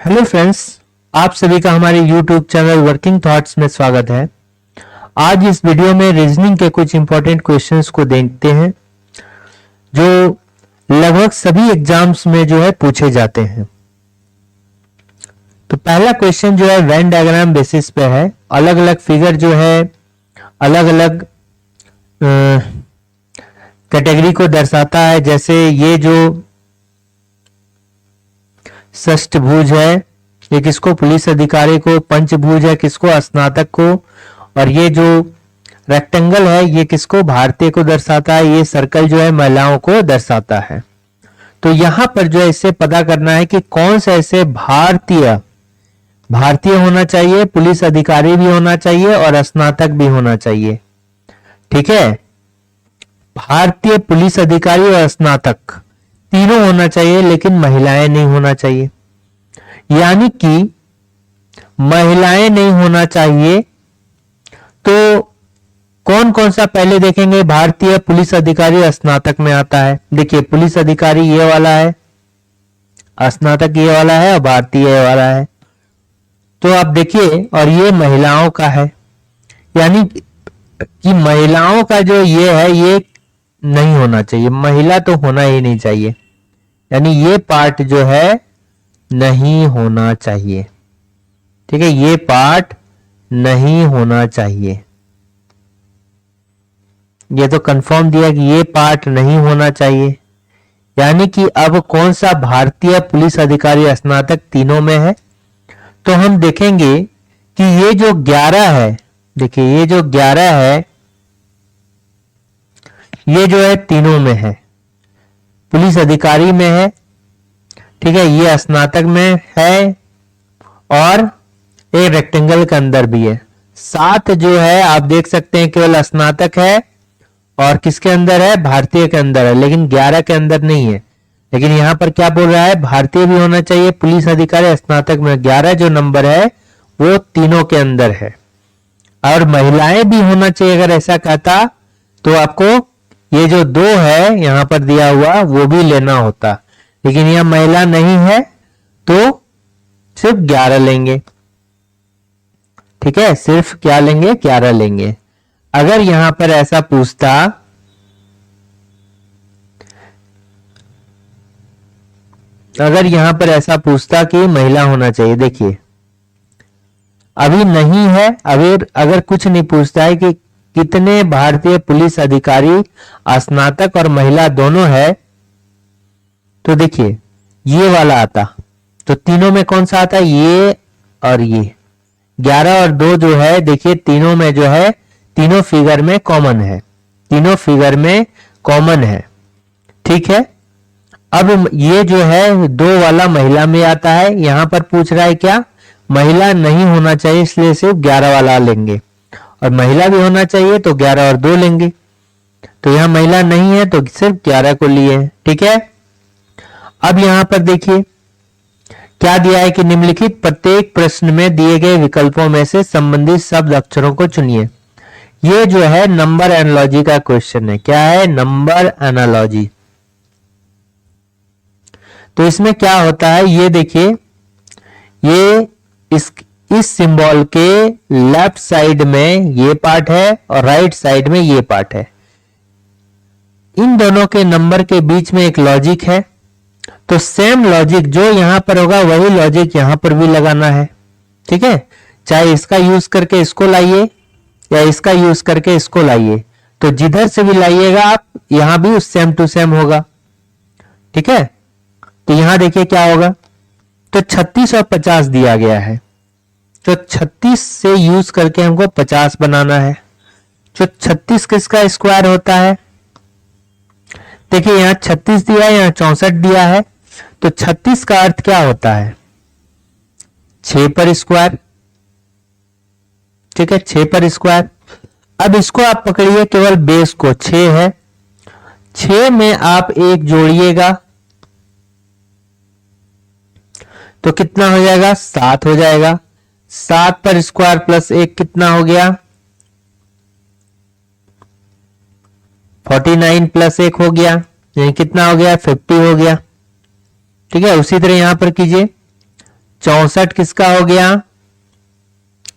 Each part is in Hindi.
हेलो फ्रेंड्स, आप सभी का हमारे यूट्यूब चैनल वर्किंग थॉट्स में स्वागत है। आज इस वीडियो में रीजनिंग के कुछ इंपॉर्टेंट क्वेश्चंस को देखते हैं जो लगभग सभी एग्जाम्स में जो है पूछे जाते हैं। तो पहला क्वेश्चन जो है वेन डायग्राम बेसिस पे है। अलग अलग फिगर जो है अलग अलग कैटेगरी को दर्शाता है। जैसे ये जो षष्ठभुज है ये किसको, पुलिस अधिकारी को। पंचभुज है किसको, स्नातक को। और ये जो रेक्टेंगल है ये किसको, भारतीय को दर्शाता है। ये सर्कल जो है महिलाओं को दर्शाता है। तो यहां पर जो है इससे पता करना है कि कौन सा ऐसे भारतीय होना चाहिए, पुलिस अधिकारी भी होना चाहिए और स्नातक भी होना चाहिए। ठीक है, भारतीय, पुलिस अधिकारी और स्नातक तीनों होना चाहिए, लेकिन महिलाएं नहीं होना चाहिए। यानी कि महिलाएं नहीं होना चाहिए। तो कौन कौन सा पहले देखेंगे, भारतीय, पुलिस अधिकारी और स्नातक में आता है। देखिए पुलिस अधिकारी ये वाला है, स्नातक ये वाला है और भारतीय ये वाला है। तो आप देखिए, और ये महिलाओं का है, यानी कि महिलाओं का जो ये है ये नहीं होना चाहिए। महिला तो होना ही नहीं चाहिए, यानी ये पार्ट जो है नहीं होना चाहिए। ठीक है, ये पार्ट नहीं होना चाहिए। ये तो कंफर्म दिया कि ये पार्ट नहीं होना चाहिए। यानी कि अब कौन सा भारतीय, पुलिस अधिकारी, स्नातक तीनों में है। तो हम देखेंगे कि ये जो 11 है, देखिए ये जो 11 है ये जो है तीनों में है। पुलिस अधिकारी में है, ठीक है, ये स्नातक में है और एक रेक्टेंगल के अंदर भी है। 7 जो है आप देख सकते हैं केवल स्नातक है और किसके अंदर है, भारतीय के अंदर है, लेकिन 11 के अंदर नहीं है। लेकिन यहां पर क्या बोल रहा है, भारतीय भी होना चाहिए, पुलिस अधिकारी, स्नातक में 11 जो नंबर है वो तीनों के अंदर है। और महिलाएं भी होना चाहिए। अगर ऐसा कहता तो आपको ये जो 2 है यहां पर दिया हुआ वो भी लेना होता, लेकिन यह महिला नहीं है तो सिर्फ 11 लेंगे। ठीक है, सिर्फ क्या लेंगे, 11 लेंगे। अगर यहां पर ऐसा पूछता, अगर यहां पर ऐसा पूछता कि महिला होना चाहिए, देखिए अभी नहीं है। अगर कुछ नहीं पूछता है कि कितने भारतीय पुलिस अधिकारी, स्नातक और महिला दोनों है, तो देखिए ये वाला आता। तो तीनों में कौन सा आता है, ये और ये। 11 और 2 जो है देखिए तीनों में जो है, तीनों फिगर में कॉमन है, तीनों फिगर में कॉमन है। ठीक है, अब ये जो है 2 वाला महिला में आता है। यहां पर पूछ रहा है क्या, महिला नहीं होना चाहिए, इसलिए सिर्फ 11 वाला लेंगे। और महिला भी होना चाहिए तो 11 और 2 लेंगे। तो यहां महिला नहीं है तो सिर्फ 11 को लिए। ठीक है, अब यहां पर देखिए क्या दिया है कि निम्नलिखित प्रत्येक प्रश्न में दिए गए विकल्पों में से संबंधित शब्द अक्षरों को चुनिए। ये जो है नंबर एनालॉजी का क्वेश्चन है। क्या है, नंबर एनालॉजी। तो इसमें क्या होता है, ये देखिए, ये इस सिंबल के लेफ्ट साइड में ये पार्ट है और राइट साइड में ये पार्ट है। इन दोनों के नंबर के बीच में एक लॉजिक है। तो सेम लॉजिक जो यहां पर होगा वही लॉजिक यहां पर भी लगाना है। ठीक है, चाहे इसका यूज करके इसको लाइए या इसका यूज करके इसको लाइए, तो जिधर से भी लाइएगा आप यहां भी उस सेम टू सेम होगा। ठीक है, तो यहां देखिए क्या होगा, तो 36 और 50 दिया गया है। तो 36 से यूज करके हमको 50 बनाना है। जो 36 किसका स्क्वायर होता है, देखिए यहां 36 दिया है, यहां 64 दिया है। तो 36 का अर्थ क्या होता है, 6 पर स्क्वायर। ठीक है, 6 पर स्क्वायर। अब इसको आप पकड़िए, केवल बेस को, 6 है, 6 में आप 1 जोड़िएगा तो कितना हो जाएगा, 7 हो जाएगा। 7 पर स्क्वायर प्लस 1 कितना हो गया, 49 प्लस 1 हो गया, यानी कितना हो गया, 50 हो गया। ठीक है, उसी तरह यहां पर कीजिए, 64 किसका हो गया,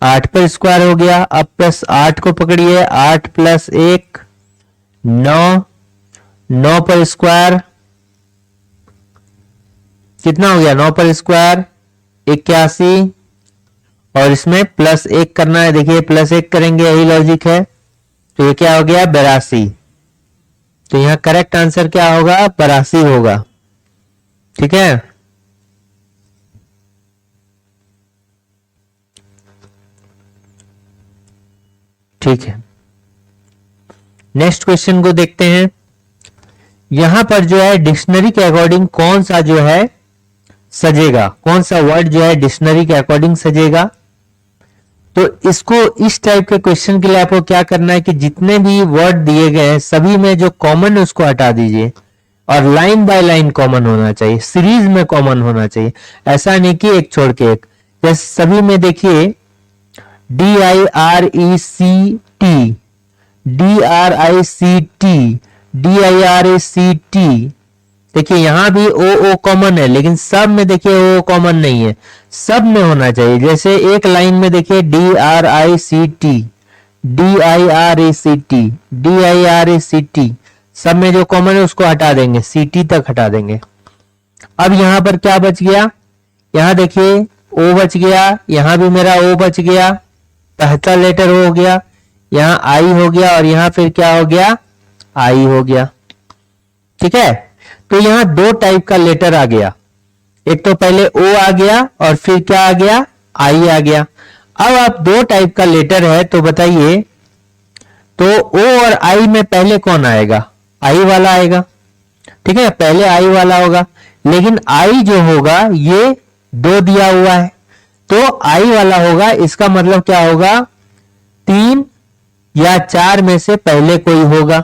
8 पर स्क्वायर हो गया। अब प्लस 8 को पकड़िए, 8 प्लस 1 9, 9 पर स्क्वायर कितना हो गया, 9 पर स्क्वायर 81, और इसमें प्लस 1 करना है, देखिए प्लस 1 करेंगे, यही लॉजिक है। तो ये क्या हो गया, 82। तो यहां करेक्ट आंसर क्या होगा, 82 होगा। ठीक है, ठीक है। नेक्स्ट क्वेश्चन को देखते हैं। यहां पर जो है डिक्शनरी के अकॉर्डिंग कौन सा जो है सजेगा, कौन सा वर्ड जो है डिक्शनरी के अकॉर्डिंग सजेगा। तो इसको, इस टाइप के क्वेश्चन के लिए आपको क्या करना है कि जितने भी वर्ड दिए गए हैं सभी में जो कॉमन है उसको हटा दीजिए, और लाइन बाय लाइन कॉमन होना चाहिए, सीरीज में कॉमन होना चाहिए। ऐसा नहीं कि एक छोड़ के एक। जैसे सभी में देखिए DIRECT, DRICT, DIRACT, देखिए यहां भी ओ कॉमन है, लेकिन सब में देखिए ओ कॉमन नहीं है, सब में होना चाहिए। जैसे एक लाइन में देखिए DRICT, DIRACT, DIRACT, सब में जो कॉमन है उसको हटा देंगे, CT तक हटा देंगे। अब यहां पर क्या बच गया, यहां देखिए ओ बच गया, यहां भी मेरा ओ बच गया, पहला लेटर हो गया, यहां आई हो गया, और यहां फिर क्या हो गया, आई हो गया। ठीक है, तो यहां दो टाइप का लेटर आ गया, एक तो पहले ओ आ गया और फिर क्या आ गया, आई आ गया। अब आप दो टाइप का लेटर है तो बताइए, तो ओ और आई में पहले कौन आएगा, आई वाला आएगा। ठीक है, पहले आई वाला होगा, लेकिन आई जो होगा ये दो दिया हुआ है, तो आई वाला होगा। इसका मतलब क्या होगा, 3 या 4 में से पहले कोई होगा।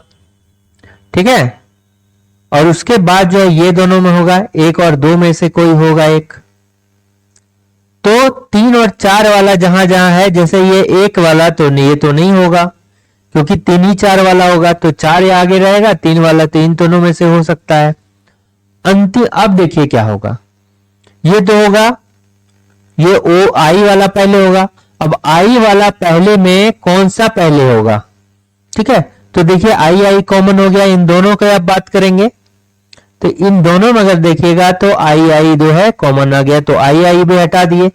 ठीक है, और उसके बाद जो है ये दोनों में होगा, 1 और 2 में से कोई होगा एक। तो 3 और 4 वाला जहां जहां है, जैसे ये 1 वाला, तो ये तो नहीं होगा क्योंकि 3 ही 4 वाला होगा, तो 4 या आगे रहेगा, 3 वाला, तो इन दोनों में से हो सकता है। अंतिम अब देखिए क्या होगा, ये तो होगा, ये ओ आई वाला पहले होगा। अब आई वाला पहले में कौन सा पहले होगा, ठीक है, तो देखिए आई आई कॉमन हो गया, इन दोनों की अब बात करेंगे, तो इन दोनों में अगर देखिएगा तो आई आई जो है कॉमन आ गया, तो आई आई भी हटा दिए।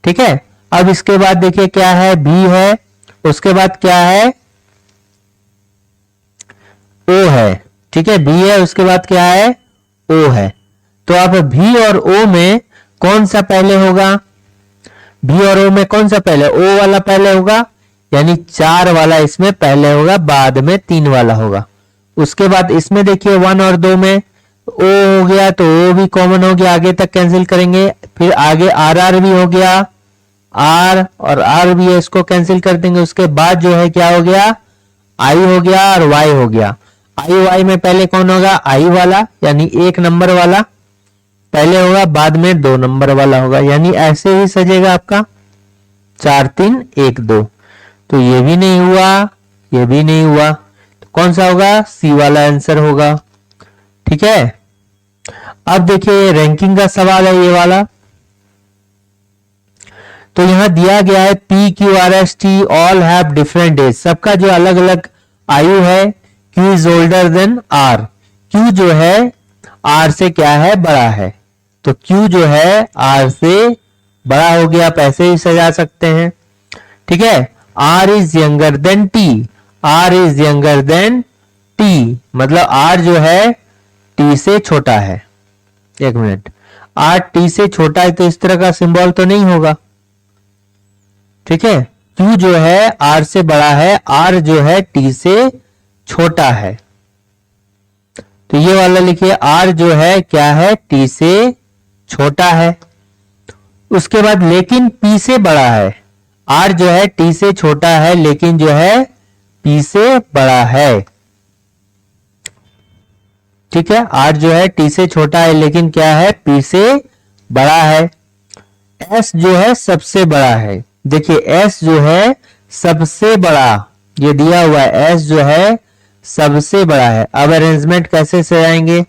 ठीक है, अब इसके बाद देखिए क्या है, बी है, उसके बाद क्या है, ओ है। ठीक है, बी है, उसके बाद क्या है, ओ है। तो अब भी और ओ में कौन सा पहले होगा, भी और ओ में कौन सा पहले, ओ वाला पहले होगा, यानी 4 वाला इसमें पहले होगा, बाद में 3 वाला होगा। उसके बाद इसमें देखिए 1 और 2 में ओ हो गया, तो ओ भी कॉमन हो गया, आगे तक कैंसिल करेंगे। फिर आगे आर आर भी हो गया, आर और आर भी है, इसको कैंसिल कर देंगे। उसके बाद जो है क्या हो गया, आई हो गया और वाई हो गया। आई वाई में पहले कौन होगा, आई वाला, यानी 1 नंबर वाला पहले होगा, बाद में 2 नंबर वाला होगा, यानी ऐसे ही सजेगा आपका 4 3 1 2। तो ये भी नहीं हुआ, ये भी नहीं हुआ, तो कौन सा होगा, सी वाला आंसर होगा। ठीक है, अब देखिए रैंकिंग का सवाल है ये वाला। तो यहां दिया गया है P Q R S T all have different age, सबका जो अलग अलग आयु है। Q is older than R, Q जो है आर से क्या है, बड़ा है, तो क्यू जो है आर से बड़ा हो गया, आप ऐसे ही सजा सकते हैं। ठीक है, R is younger than T, R is younger than T, मतलब आर जो है टी से छोटा है। एक मिनट, आर टी से छोटा है, तो इस तरह का सिंबल तो नहीं होगा। ठीक है, क्यू जो है आर से बड़ा है, आर जो है टी से छोटा है, तो ये वाला लिखिए, आर जो है क्या है, टी से छोटा है। उसके बाद लेकिन पी से बड़ा है, आर जो है टी से छोटा है, लेकिन जो है पी से बड़ा है। ठीक है, आर जो है टी से छोटा है, लेकिन क्या है, पी से बड़ा है। एस जो है सबसे बड़ा है, देखिए एस जो है सबसे बड़ा, ये दिया हुआ है, एस जो है सबसे बड़ा है। अब अरेंजमेंट कैसे से आएंगे,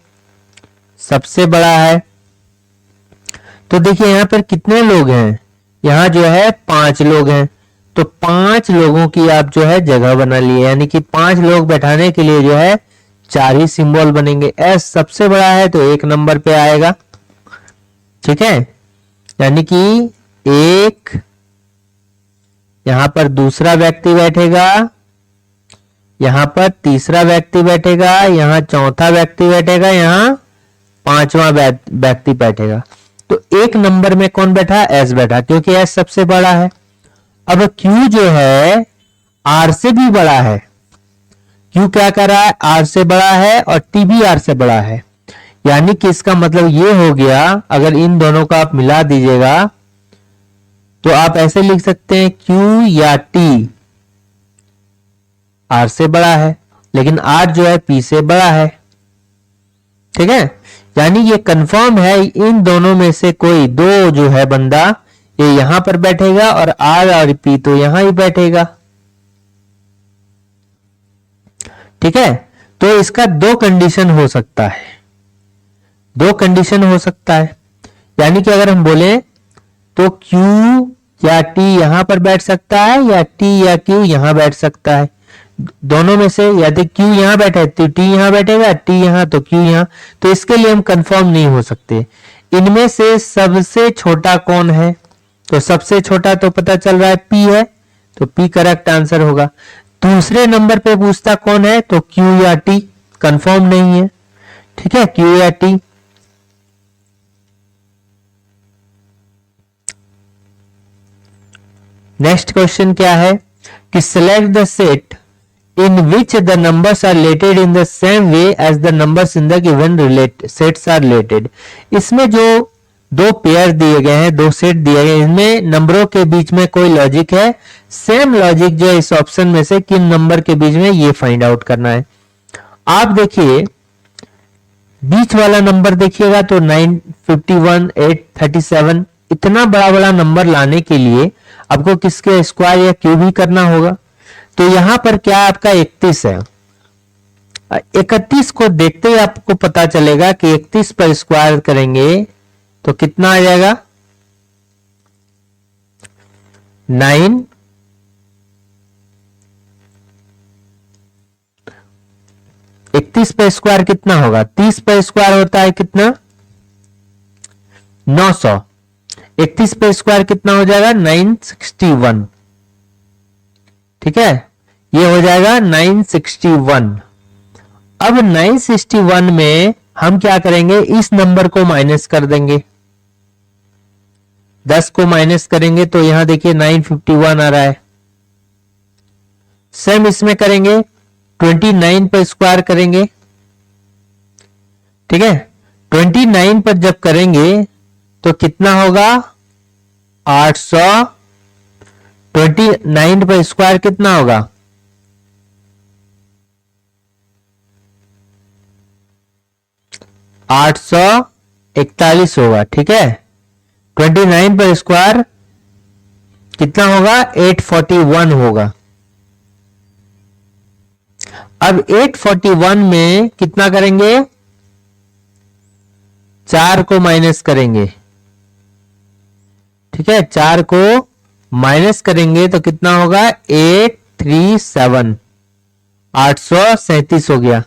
सबसे बड़ा है, तो देखिए यहाँ पर कितने लोग हैं, यहाँ जो है 5 लोग हैं, तो 5 लोगों की आप जो है जगह बना लिए, यानी कि 5 लोग बैठाने के लिए जो है 4 ही सिंबल बनेंगे। एस सबसे बड़ा है तो 1 नंबर पे आएगा, ठीक है, यानी कि 1, यहां पर दूसरा व्यक्ति बैठेगा, यहां पर तीसरा व्यक्ति बैठेगा, यहां चौथा व्यक्ति बैठेगा, यहां पांचवा व्यक्ति बैठेगा। तो 1 नंबर में कौन बैठा, एस बैठा, क्योंकि एस सबसे बड़ा है। अब क्यू जो है आर से भी बड़ा है, क्यू क्या कर रहा है, आर से बड़ा है और टी भी आर से बड़ा है, यानी कि इसका मतलब ये हो गया, अगर इन दोनों को आप मिला दीजिएगा तो आप ऐसे लिख सकते हैं क्यू या टी आर से बड़ा है, लेकिन आर जो है पी से बड़ा है, ठीक है, यानी ये कंफर्म है इन दोनों में से कोई दो जो है बंदा ये यहां पर बैठेगा और आर और पी तो यहां ही बैठेगा, ठीक है। तो इसका 2 कंडीशन हो सकता है, 2 कंडीशन हो सकता है, यानी कि अगर हम बोले तो Q या T यहां पर बैठ सकता है या T या Q यहां बैठ सकता है, दोनों में से या तो Q यहां बैठे तो T यहां बैठेगा, T यहां तो Q यहां, तो इसके लिए हम कंफर्म नहीं हो सकते। इनमें से सबसे छोटा कौन है, तो सबसे छोटा तो पता चल रहा है P है, तो P करेक्ट आंसर होगा। दूसरे नंबर पे पूछता कौन है, तो Q या T, कंफर्म नहीं है, ठीक है, Q या T। नेक्स्ट क्वेश्चन क्या है कि select the set in which the numbers are related in the same way as the numbers in the given sets are related। इसमें जो 2 पेयर दिए गए हैं, 2 सेट दिए गए हैं, इनमें नंबरों के बीच में कोई लॉजिक है, सेम लॉजिक जो इस ऑप्शन में से किन नंबर के बीच में ये फाइंड आउट करना है। आप देखिए बीच वाला नंबर देखिएगा तो 9, 51, 8, 37, इतना बड़ा बड़ा नंबर लाने के लिए आपको किसके स्क्वायर या क्यूब ही करना होगा, तो यहां पर क्या आपका 31 है, 31 को देखते ही आपको पता चलेगा कि 31 पर स्क्वायर करेंगे तो कितना आ जाएगा, 9, 31 पर स्क्वायर कितना होगा, 30 पर स्क्वायर होता है कितना, 900, 31 पर स्क्वायर कितना हो जाएगा, 961, ठीक है, ये हो जाएगा 961। अब 961 में हम क्या करेंगे, इस नंबर को माइनस कर देंगे, 10 को माइनस करेंगे तो यहां देखिए 951 आ रहा है। सेम इसमें करेंगे, 29 पर स्क्वायर करेंगे, ठीक है, 29 पर जब करेंगे तो कितना होगा, 800, 29 पर स्क्वायर कितना होगा, 841 होगा, ठीक है, 29 पर स्क्वायर कितना होगा, 841 होगा। अब 841 में कितना करेंगे, 4 को माइनस करेंगे, ठीक है, 4 को माइनस करेंगे तो कितना होगा, 837, 837 हो गया,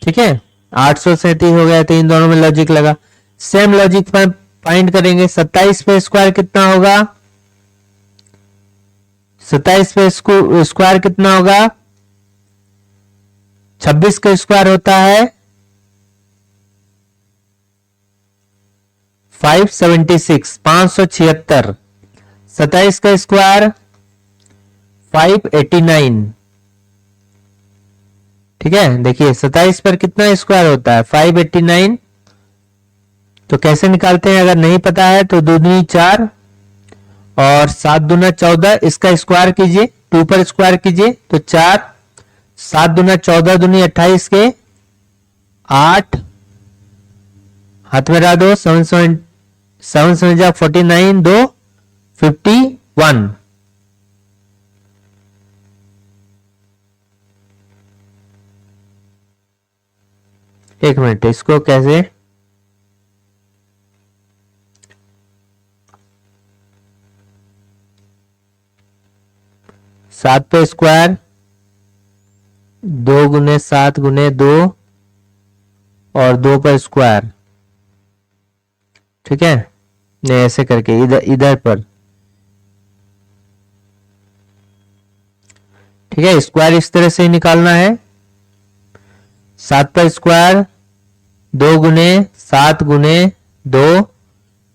ठीक है, 837 हो गया, तो इन दोनों में लॉजिक लगा। सेम लॉजिक फाइंड करेंगे, 27 पे स्क्वायर कितना होगा, 27 पे स्क्वायर कितना होगा, 26 का स्क्वायर होता है 576, 576, 27 का स्क्वायर 589, ठीक है, देखिए 27 पर कितना स्क्वायर होता है, 589, तो कैसे निकालते हैं, अगर नहीं पता है तो 2 दूनी 4 और 7 दूना 14, इसका स्क्वायर कीजिए, 2 पर स्क्वायर कीजिए तो 4, 7 दूना 14 दूनी 28 के 8, हाथ में रहा दो, 7 7 जा 49, 2 51, एक मिनट, इसको कैसे, 7 पे स्क्वायर, 2 गुने 7 गुने 2 और 2 पर स्क्वायर। ठीक है, नहीं ऐसे करके इधर इधर पर। ठीक है, स्क्वायर इस तरह से ही निकालना है। 7 पर स्क्वायर, 2 गुने 7 गुने 2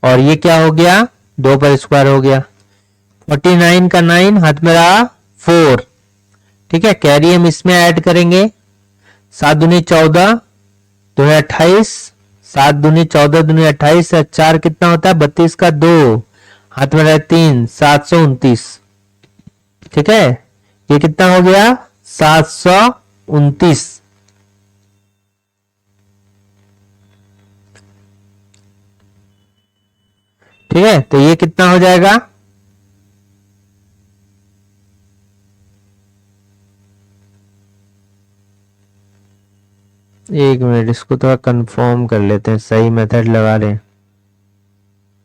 और ये क्या हो गया, 2 पर स्क्वायर हो गया। 49 का 9 हाथ में रहा 4। ठीक है, कैरी हम इसमें ऐड करेंगे। 7 दूनी 14, 2 28, 7 दूनी 14 दूनी 28, 4 कितना होता है 32 का 2 हाथ में रहा 3, 729। ठीक है, ये कितना हो गया 729। ठीक है, तो ये कितना हो जाएगा, एक मिनट इसको थोड़ा कंफर्म कर लेते हैं, सही मेथड लगा रहे हैं।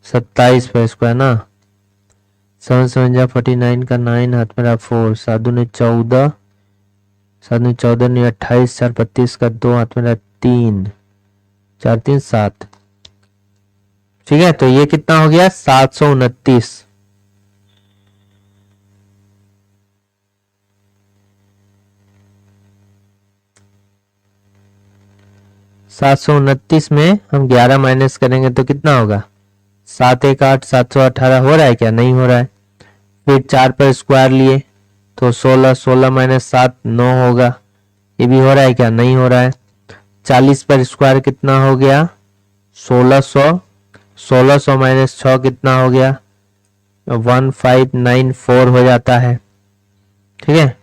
27 पर स्क्वायर ना, 7 7 जा 49 का 9 हाथ में रहा 4, 7 दूनी 14, 7 दूनी 14 नहीं 28, 4 32 का 2 हाथ में रहा 3, 4 3 7। ठीक है, तो ये कितना हो गया 729। में हम 11 माइनस करेंगे तो कितना होगा 7 1 8, 718 हो रहा है क्या, नहीं हो रहा है। फिर 4 पर स्क्वायर लिए तो 16, 16 माइनस 7 9 होगा, ये भी हो रहा है क्या, नहीं हो रहा है। 40 पर स्क्वायर कितना हो गया 1600, 1600 माइनस 6 कितना हो गया 1594 हो जाता है। ठीक है,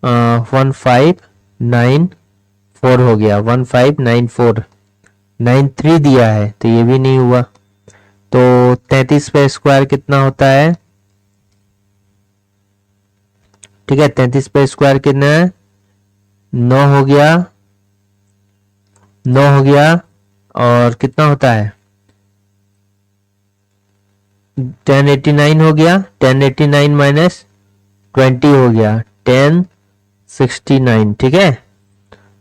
1594 हो गया, 1594। 93 दिया है तो ये भी नहीं हुआ। तो 33 पे स्क्वायर कितना होता है, ठीक है 33 पे स्क्वायर कितना है 9 हो गया, 9 हो गया और कितना होता है 1089 हो गया, 1089 माइनस 20 हो गया 1069। ठीक है,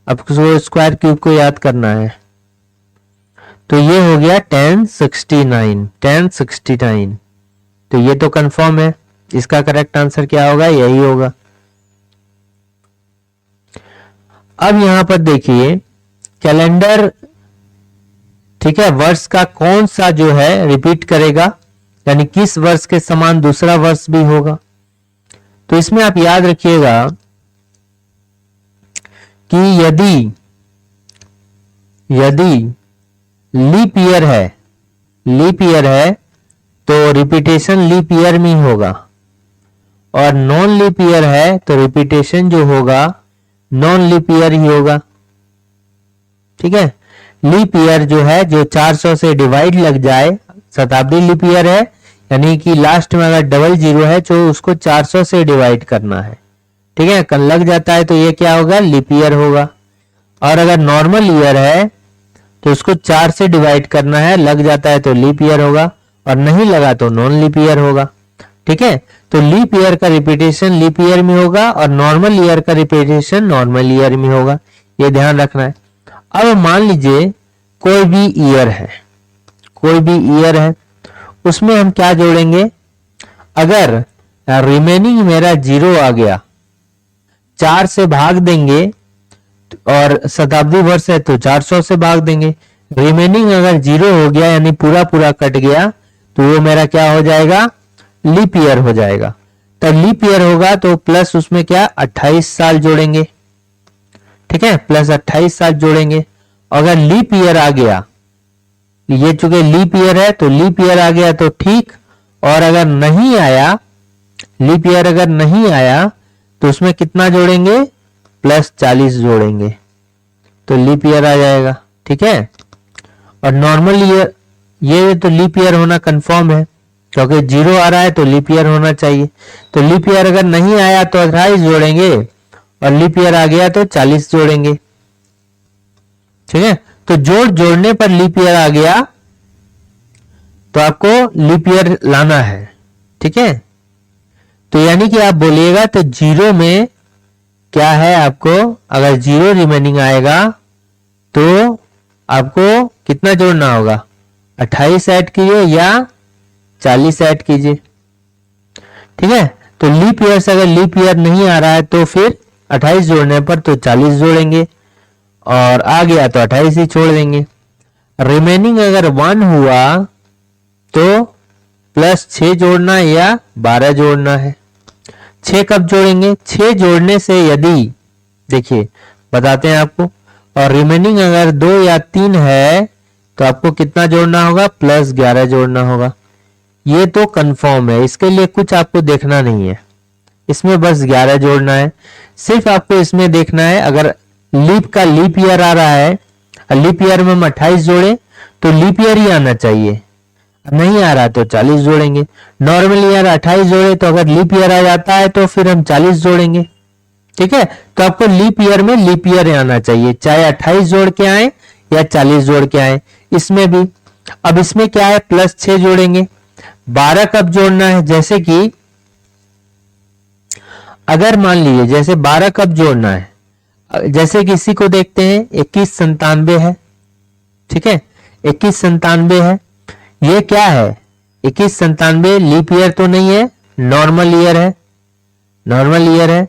अब स्क्वायर क्यूब को याद करना है तो ये हो गया 1069, 1069। तो ये तो कंफर्म है, इसका करेक्ट आंसर क्या होगा, यही होगा। अब यहां पर देखिए कैलेंडर, ठीक है, वर्ष का कौन सा जो है रिपीट करेगा, यानी किस वर्ष के समान दूसरा वर्ष भी होगा। तो इसमें आप याद रखिएगा कि यदि लीप ईयर है, लीप ईयर है तो रिपीटेशन लीप ईयर में ही होगा, और नॉन लीप ईयर है तो रिपीटेशन जो होगा नॉन लीप ईयर ही होगा। ठीक है, लीप ईयर जो है जो 400 से डिवाइड लग जाए, शताब्दी लीप ईयर है यानी कि लास्ट में अगर डबल जीरो है तो उसको 400 से डिवाइड करना है। ठीक है, कल लग जाता है तो ये क्या होगा लीप ईयर होगा। और अगर नॉर्मल ईयर है तो उसको 4 से डिवाइड करना है, लग जाता है तो लीप ईयर होगा, और नहीं लगा तो नॉन लीप ईयर होगा। ठीक है, तो लीप ईयर का रिपीटेशन लीप ईयर में होगा और नॉर्मल ईयर का रिपीटेशन नॉर्मल ईयर में होगा, ये ध्यान रखना है। अब मान लीजिए कोई भी ईयर है, कोई भी ईयर है, उसमें हम क्या जोड़ेंगे, अगर रिमेनिंग मेरा 0 आ गया 4 से भाग देंगे, और शताब्दी वर्ष है तो 400 से भाग देंगे। रिमेनिंग अगर 0 हो गया यानी पूरा पूरा कट गया तो वो मेरा क्या हो जाएगा लीप ईयर हो जाएगा। तो लीप ईयर होगा तो प्लस उसमें क्या 28 साल जोड़ेंगे। ठीक है, प्लस 28 साल जोड़ेंगे। अगर लीप ईयर आ गया, ये चूंकि लीप ईयर है तो लीप ईयर आ गया तो ठीक, और अगर नहीं आया, लीप ईयर अगर नहीं आया तो उसमें कितना जोड़ेंगे प्लस 40 जोड़ेंगे तो लीप ईयर आ जाएगा। ठीक है, और नॉर्मल ईयर, ये तो लीप ईयर होना कंफर्म है क्योंकि 0 आ रहा है तो लीप ईयर होना चाहिए। तो लीप ईयर अगर नहीं आया तो 28 जोड़ेंगे, और लीप ईयर आ गया तो 40 जोड़ेंगे। ठीक है, तो जोड़ने पर लीप ईयर आ गया तो आपको लीप ईयर लाना है। ठीक है, तो यानी कि आप बोलिएगा तो जीरो में क्या है, आपको अगर जीरो रिमेनिंग आएगा तो आपको कितना जोड़ना होगा, 28 ऐड कीजिए या 40 ऐड कीजिए। ठीक है, तो लीप ईयर से अगर लीप ईयर नहीं आ रहा है तो फिर 28 जोड़ने पर तो 40 जोड़ेंगे, और आ गया तो 28 ही छोड़ देंगे। रिमेनिंग अगर 1 हुआ तो प्लस 6 जोड़ना या 12 जोड़ना है। 6 कब जोड़ेंगे, 6 जोड़ने से यदि, देखिए बताते हैं आपको, और रिमेनिंग अगर 2 या 3 है तो आपको कितना जोड़ना होगा, प्लस 11 जोड़ना होगा। ये तो कंफर्म है, इसके लिए कुछ आपको देखना नहीं है, इसमें बस 11 जोड़ना है। सिर्फ आपको इसमें देखना है अगर लीप का लीप ईयर आ रहा है, लीप ईयर में हम 28 जोड़े तो लीप ईयर ही आना चाहिए, नहीं आ रहा तो 40 जोड़ेंगे। नॉर्मल ईयर 28 जोड़े तो अगर लीप ईयर आ जाता है तो फिर हम 40 जोड़ेंगे। ठीक है, तो आपको लीप ईयर में लीप ईयर आना चाहिए, चाहे 28 जोड़ के आए या 40 जोड़ के आए। इसमें भी अब इसमें क्या है, प्लस 6 जोड़ेंगे। 12 कब जोड़ना है, जैसे कि अगर मान लीजिए जैसे 12 कब जोड़ना है, जैसे किसी को देखते हैं 2197 है। ठीक है, 2197 है, ये क्या है, 2197 लीप ईयर तो नहीं है, नॉर्मल ईयर है, नॉर्मल ईयर है।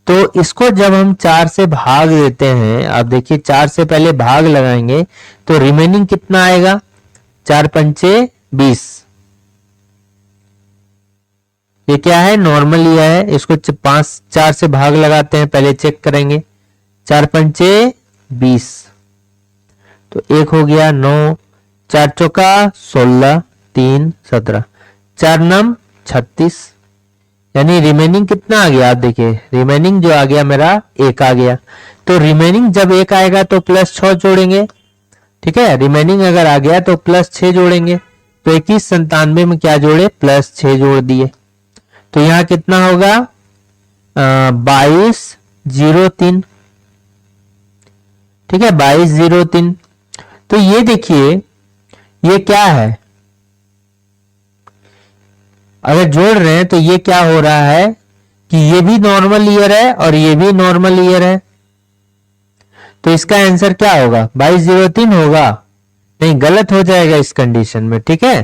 तो इसको जब हम 4 से भाग देते हैं, आप देखिए 4 से पहले भाग लगाएंगे तो रिमेनिंग कितना आएगा, 4 पंचे 20। ये क्या है, नॉर्मल ईयर है, इसको 4 से भाग लगाते हैं, पहले चेक करेंगे, 4 पंचे 20, तो 1 हो गया 9, 4 चौका 16, 3 17, 4 नम 36, यानी रिमेनिंग कितना आ गया, आप देखिए रिमेनिंग जो आ गया मेरा 1 आ गया। तो रिमेनिंग जब 1 आएगा तो प्लस 6 जोड़ेंगे। ठीक है, रिमेनिंग अगर आ गया तो प्लस 6 जोड़ेंगे। तो 2197 में क्या जोड़े, प्लस 6 जोड़ दिए, तो यहां कितना होगा, 2203। ठीक है, 2203। तो ये देखिए ये क्या है, अगर जोड़ रहे हैं तो ये क्या हो रहा है कि ये भी नॉर्मल ईयर है और ये भी नॉर्मल ईयर है, तो इसका आंसर क्या होगा, 2203 होगा, नहीं गलत हो जाएगा इस कंडीशन में। ठीक है,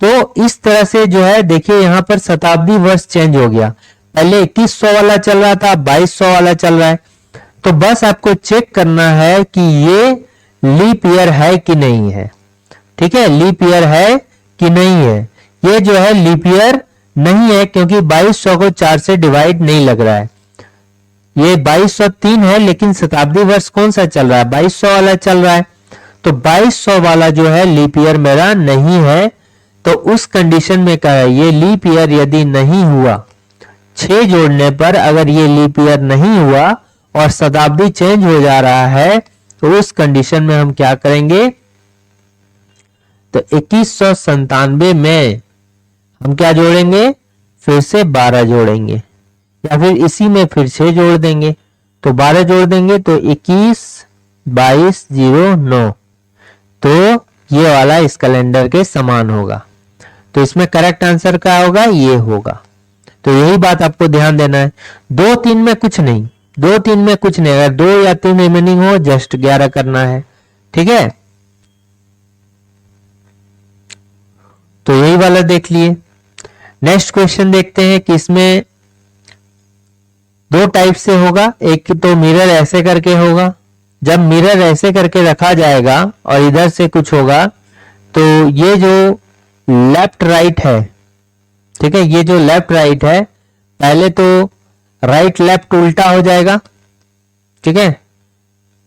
तो इस तरह से जो है देखिए यहां पर शताब्दी वर्ष चेंज हो गया, पहले 2100 वाला चल रहा था, 2200 वाला चल रहा है। तो बस आपको चेक करना है कि ये लीप ईयर है कि नहीं है। ठीक है, लीप ईयर है कि नहीं है, ये जो है लीप ईयर नहीं है क्योंकि 2200 को 4 से डिवाइड नहीं लग रहा है, ये 2203 है, लेकिन शताब्दी वर्ष कौन सा चल रहा है, 2200 वाला चल रहा है। तो 2200 वाला जो है लीप ईयर मेरा नहीं है, तो उस कंडीशन में क्या है, ये लीप ईयर यदि नहीं हुआ, 6 जोड़ने पर अगर ये लीप ईयर नहीं हुआ और शताब्दी चेंज हो जा रहा है, तो उस कंडीशन में हम क्या करेंगे, तो 2197 में हम क्या जोड़ेंगे, फिर से 12 जोड़ेंगे, या फिर इसी में फिर 6 जोड़ देंगे, तो 12 जोड़ देंगे तो 21 22 0 9, तो ये वाला इस कैलेंडर के समान होगा। तो इसमें करेक्ट आंसर क्या होगा, ये होगा। तो यही बात आपको ध्यान देना है, 2 3 में कुछ नहीं, 2 3 में कुछ नहीं, अगर 2 या 3 रिमेनिंग हो जस्ट 11 करना है। ठीक है, तो यही वाला देख लिए। नेक्स्ट क्वेश्चन देखते हैं कि इसमें 2 टाइप से होगा, एक तो मिरर ऐसे करके होगा, जब मिरर ऐसे करके रखा जाएगा और इधर से कुछ होगा तो ये जो लेफ्ट राइट है, ठीक है, ये जो लेफ्ट राइट है, पहले तो राइट लेफ्ट उल्टा हो जाएगा। ठीक है,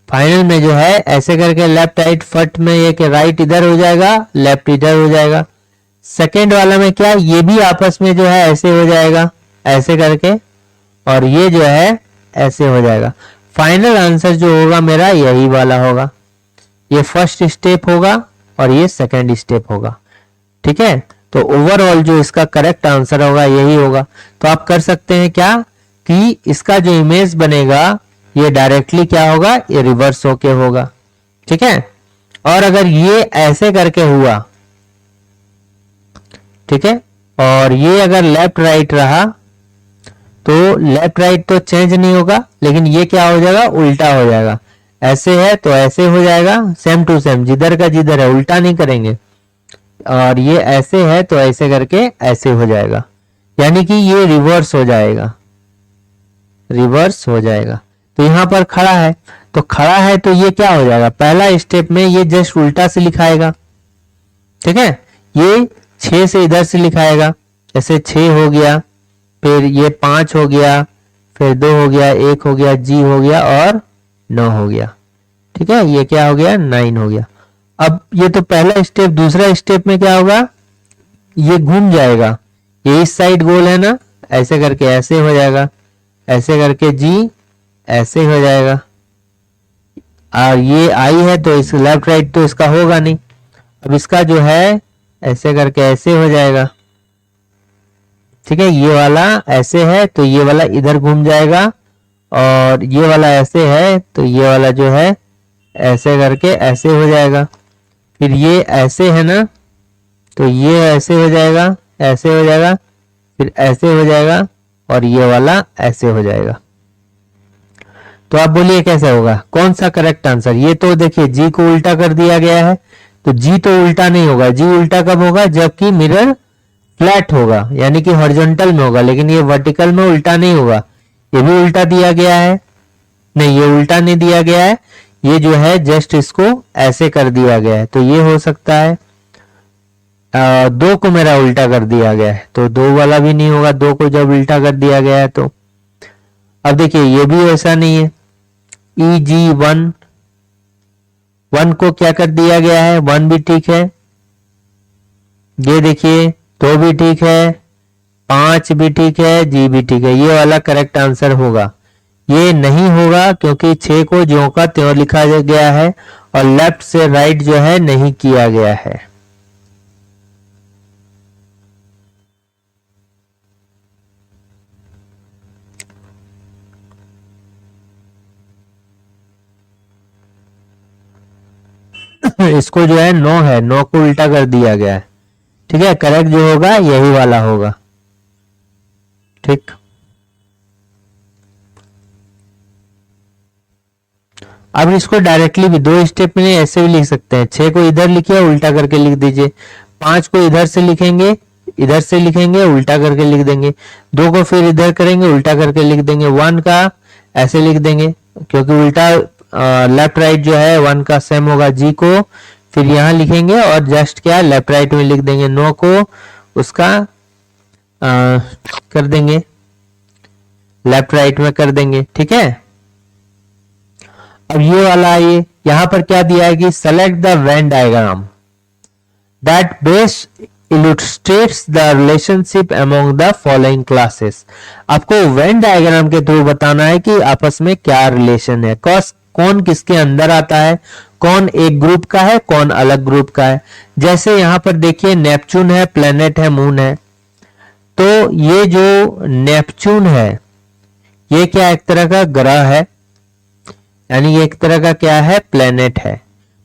फाइनल में जो है ऐसे करके लेफ्ट राइट फट में ये कि राइट इधर हो जाएगा, लेफ्ट इधर हो जाएगा। सेकेंड वाला में क्या, ये भी आपस में जो है ऐसे हो जाएगा, ऐसे करके, और ये जो है ऐसे हो जाएगा। फाइनल आंसर जो होगा मेरा यही वाला होगा, ये फर्स्ट स्टेप होगा और ये सेकंड स्टेप होगा। ठीक है, तो ओवरऑल जो इसका करेक्ट आंसर होगा यही होगा। तो आप कर सकते हैं क्या कि इसका जो इमेज बनेगा ये डायरेक्टली क्या होगा, ये रिवर्स होके होगा। ठीक है, और अगर ये ऐसे करके हुआ, ठीक है, और ये अगर लेफ्ट राइट रहा तो लेफ्ट राइट तो चेंज नहीं होगा, लेकिन ये क्या हो जाएगा, उल्टा हो जाएगा। ऐसे है तो ऐसे हो जाएगा, सेम टू सेम, जिधर का जिधर है, उल्टा नहीं करेंगे। और ये ऐसे है तो ऐसे करके ऐसे हो जाएगा, यानी कि ये रिवर्स हो जाएगा, रिवर्स हो जाएगा। तो यहां पर खड़ा है, तो खड़ा है तो ये क्या हो जाएगा, पहला स्टेप में ये जस्ट उल्टा से लिखाएगा, ठीक है। ये 6 से इधर से लिखाएगा, जैसे 6 हो गया, फिर ये 5 हो गया, फिर 2 हो गया, 1 हो गया, जी हो गया और 9 हो गया, ठीक है। ये क्या हो गया, 9 हो गया। अब ये तो पहला स्टेप, दूसरा स्टेप में क्या होगा, ये घूम जाएगा, ये इस साइड गोल है ना, ऐसे करके ऐसे हो जाएगा, ऐसे करके जी ऐसे हो जाएगा। और ये आई है तो इस लेफ्ट राइट तो इसका होगा नहीं, अब इसका जो है ऐसे करके ऐसे हो जाएगा, ठीक है। ये वाला ऐसे है तो ये वाला इधर घूम जाएगा, और ये वाला ऐसे है तो ये वाला जो है ऐसे करके ऐसे हो जाएगा। फिर ये ऐसे है ना, तो ये ऐसे हो जाएगा, ऐसे हो जाएगा, फिर ऐसे हो जाएगा, और ये वाला ऐसे हो जाएगा। तो आप बोलिए कैसे होगा, कौन सा करेक्ट आंसर। ये तो देखिए जी को उल्टा कर दिया गया है, तो जी तो उल्टा नहीं होगा। जी उल्टा कब होगा, जबकि मिरर फ्लैट होगा, यानी कि हॉरिजॉन्टल में होगा, लेकिन ये वर्टिकल में उल्टा नहीं होगा। ये भी उल्टा दिया गया है, नहीं ये उल्टा नहीं दिया गया है, ये जो है जस्ट इसको ऐसे कर दिया गया है, तो ये हो सकता है। 2 को मेरा उल्टा कर दिया गया है, तो 2 वाला भी नहीं होगा, 2 को जब उल्टा कर दिया गया है तो। अब देखिए ये भी ऐसा नहीं है, ई जी 1, 1 को क्या कर दिया गया है, 1 भी ठीक है। ये देखिए 2 भी ठीक है, 5 भी ठीक है, जी भी ठीक है, ये वाला करेक्ट आंसर होगा। ये नहीं होगा क्योंकि 6 को ज्यों का त्यों लिखा गया है, और लेफ्ट से राइट जो है नहीं किया गया है। इसको जो है 9 है, 9 को उल्टा कर दिया गया है, ठीक है। करेक्ट जो होगा यही वाला होगा, ठीक। अब इसको डायरेक्टली भी 2 स्टेप में ऐसे भी लिख सकते हैं। 6 को इधर लिखिए, उल्टा करके लिख दीजिए। 5 को इधर से लिखेंगे, इधर से लिखेंगे, उल्टा करके लिख देंगे। 2 को फिर इधर करेंगे, उल्टा करके लिख देंगे। 1 का ऐसे लिख देंगे, क्योंकि उल्टा लेफ्ट राइट जो है 1 का सेम होगा। जी को फिर यहाँ लिखेंगे और जस्ट क्या लेफ्ट राइट में लिख देंगे। 9 को उसका कर देंगे, लेफ्ट राइट में कर देंगे, ठीक है। अब ये वाला आइए, यहां पर क्या दिया है कि select the Venn diagram that best illustrates the relationship among the following classes। आपको वेन डायग्राम के थ्रू बताना है कि आपस में क्या रिलेशन है, कौन किसके अंदर आता है, कौन एक ग्रुप का है, कौन अलग ग्रुप का है। जैसे यहां पर देखिए नेपच्यून है, प्लेनेट है, मून है। तो ये जो नेपच्यून है ये क्या एक तरह का ग्रह है, यानी ये एक तरह का क्या है, प्लेनेट है,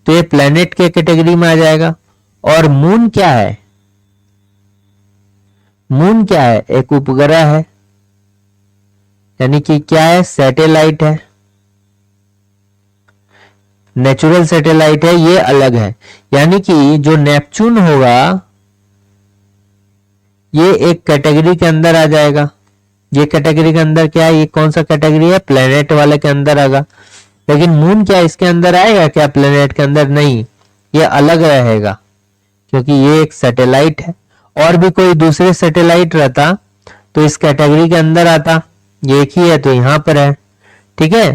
तो ये प्लेनेट के कैटेगरी में आ जाएगा। और मून क्या है, मून क्या है, एक उपग्रह है, यानी कि क्या है, सैटेलाइट है, नेचुरल सैटेलाइट है, ये अलग है। यानी कि जो नेपच्यून होगा ये एक कैटेगरी के अंदर आ जाएगा। ये कैटेगरी के अंदर क्या है, ये कौन सा कैटेगरी है, प्लेनेट वाले के अंदर आएगा। लेकिन मून क्या इसके अंदर आएगा क्या, प्लेनेट के अंदर नहीं, ये अलग रहेगा, क्योंकि ये एक सैटेलाइट है। और भी कोई दूसरे सैटेलाइट रहता तो इस कैटेगरी के अंदर आता, ये एक ही है तो यहां पर है, ठीक है।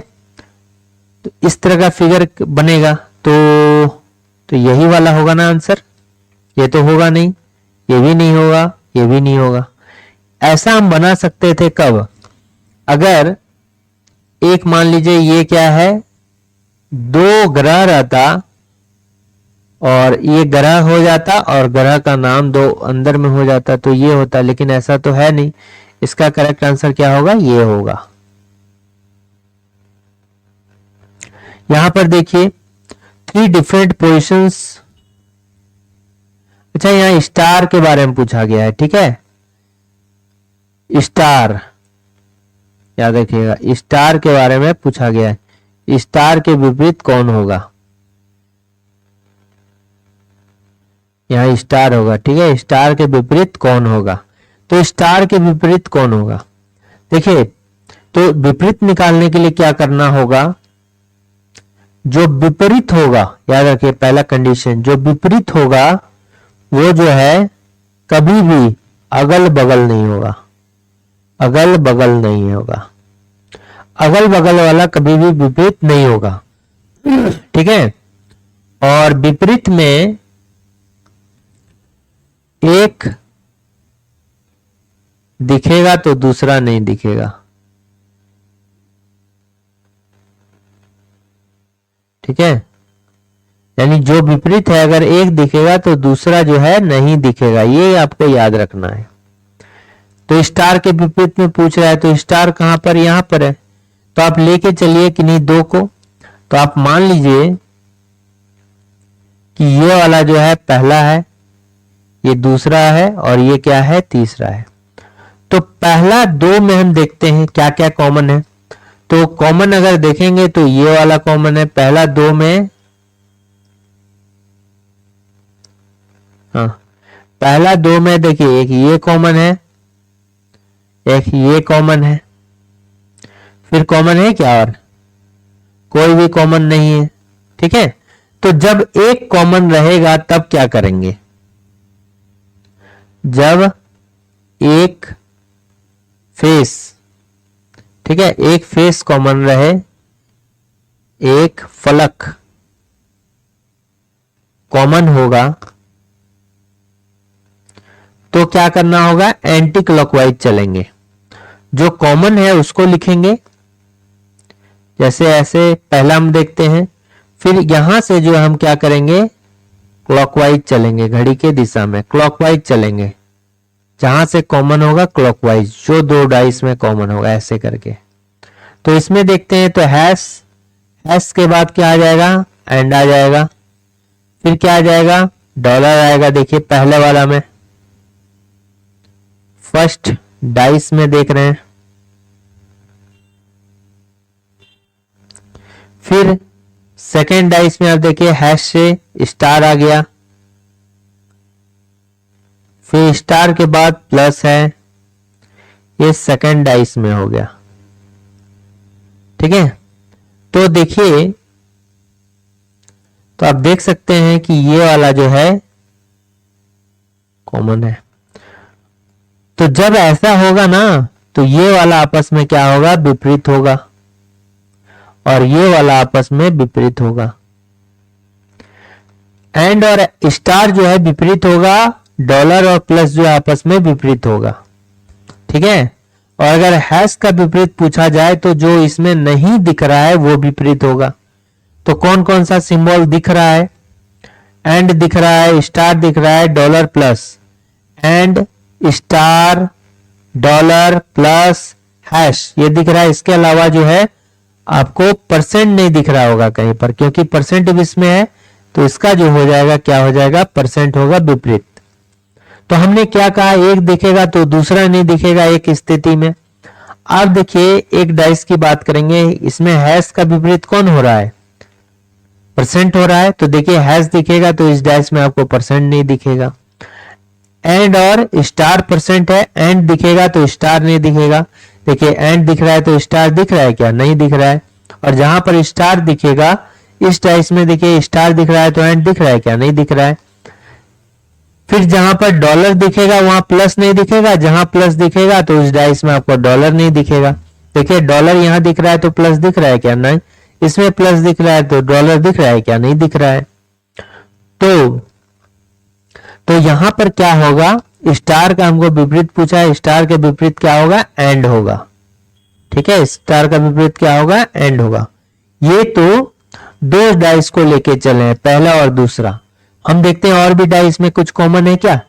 तो इस तरह का फिगर बनेगा, तो यही वाला होगा ना आंसर। ये तो होगा नहीं, ये भी नहीं होगा, ये भी नहीं होगा। ऐसा हम बना सकते थे कब, अगर एक मान लीजिए ये क्या है, 2 ग्रह रहता और ये ग्रह हो जाता और ग्रह का नाम 2 अंदर में हो जाता, तो ये होता। लेकिन ऐसा तो है नहीं, इसका करेक्ट आंसर क्या होगा, ये होगा। यहां पर देखिए 3 डिफरेंट पोजिशंस। अच्छा, यहां स्टार के बारे में पूछा गया है, ठीक है। स्टार, याद रखिएगा स्टार के बारे में पूछा गया है। स्टार के विपरीत कौन होगा, यहाँ स्टार होगा, ठीक है। स्टार के विपरीत कौन होगा, तो स्टार के विपरीत कौन होगा, देखिए तो विपरीत निकालने के लिए क्या करना होगा, जो विपरीत होगा, याद रखिए पहला कंडीशन, जो विपरीत होगा वो जो है कभी भी अगल बगल नहीं होगा, अगल बगल नहीं होगा, अगल बगल वाला कभी भी विपरीत नहीं होगा, ठीक है। और विपरीत में एक दिखेगा तो दूसरा नहीं दिखेगा, ठीक है। यानी जो विपरीत है अगर एक दिखेगा तो दूसरा जो है नहीं दिखेगा, ये आपको याद रखना है। तो स्टार के विपरीत में पूछ रहा है तो स्टार कहां पर, यहां पर है, तो आप लेके चलिए कि नहीं दो को, तो आप मान लीजिए कि ये वाला जो है पहला है, ये दूसरा है और ये क्या है, तीसरा है। तो पहला दो में हम देखते हैं क्या क्या कॉमन है, तो कॉमन अगर देखेंगे तो ये वाला कॉमन है पहला दो में, हाँ पहला दो में देखिए एक ये कॉमन है, एक ये कॉमन है, फिर कॉमन है क्या और कोई भी कॉमन नहीं है, ठीक है। तो जब एक कॉमन रहेगा तब क्या करेंगे, जब एक फेस, ठीक है, एक फेस कॉमन रहे, एक फलक कॉमन होगा, तो क्या करना होगा, एंटी क्लॉकवाइज चलेंगे, जो कॉमन है उसको लिखेंगे, जैसे ऐसे पहला हम देखते हैं, फिर यहां से जो हम क्या करेंगे, क्लॉकवाइज चलेंगे, घड़ी के दिशा में क्लॉकवाइज चलेंगे, जहां से कॉमन होगा क्लॉकवाइज, जो दो डाइस में कॉमन होगा ऐसे करके। तो इसमें देखते हैं तो हैश, हैश के बाद क्या आ जाएगा, एंड आ जाएगा, फिर क्या आ जाएगा, डॉलर आएगा, देखिए पहले वाला में फर्स्ट डाइस में देख रहे हैं, फिर सेकेंड डाइस में आप देखिए हैश से स्टार आ गया, फिर स्टार के बाद प्लस है, ये सेकेंड डाइस में हो गया, ठीक है। तो देखिए, तो आप देख सकते हैं कि ये वाला जो है कॉमन है, तो जब ऐसा होगा ना तो ये वाला आपस में क्या होगा, विपरीत होगा, और ये वाला आपस में विपरीत होगा, एंड और स्टार जो है विपरीत होगा, डॉलर और प्लस जो आपस में विपरीत होगा, ठीक है। और अगर हैश का विपरीत पूछा जाए तो जो इसमें नहीं दिख रहा है वो विपरीत होगा, तो कौन कौन सा सिंबल दिख रहा है, एंड दिख रहा है, स्टार दिख रहा है, dollar plus, and star dollar plus hash ये दिख रहा है। इसके अलावा जो है आपको परसेंट नहीं दिख रहा होगा कहीं पर, क्योंकि परसेंट भी इसमें है, तो इसका जो हो जाएगा क्या हो जाएगा, परसेंट होगा विपरीत। तो हमने क्या कहा, एक दिखेगा तो दूसरा नहीं दिखेगा एक स्थिति में। अब देखिए एक डाइस की बात करेंगे, इसमें हैश का विपरीत कौन हो रहा है, परसेंट हो रहा है, तो देखिए हैश दिखेगा तो इस डाइस में आपको परसेंट नहीं दिखेगा, एंड और स्टार परसेंट है, एंड दिखेगा तो स्टार नहीं दिखेगा, देखिए एंड दिख रहा है तो स्टार दिख रहा है क्या, नहीं दिख रहा है, और जहां पर स्टार दिखेगा इस डाइस में देखिए स्टार दिख रहा है तो एंड दिख रहा है क्या, नहीं दिख रहा है। फिर जहां पर डॉलर दिखेगा वहां प्लस नहीं दिखेगा, जहां प्लस दिखेगा तो उस डाइस में आपको डॉलर नहीं दिखेगा, देखिए डॉलर यहां दिख रहा है तो प्लस दिख रहा है क्या, नहीं, इसमें प्लस दिख रहा है तो डॉलर दिख रहा है क्या, नहीं दिख रहा है। तो यहां पर क्या होगा, स्टार का हमको विपरीत पूछा है, स्टार के विपरीत क्या होगा, एंड होगा, ठीक है, स्टार का विपरीत क्या होगा, एंड होगा। ये तो दो डाइस को लेके चले हैं, पहला और दूसरा। हम देखते हैं और भी डाइस में कुछ कॉमन है क्या,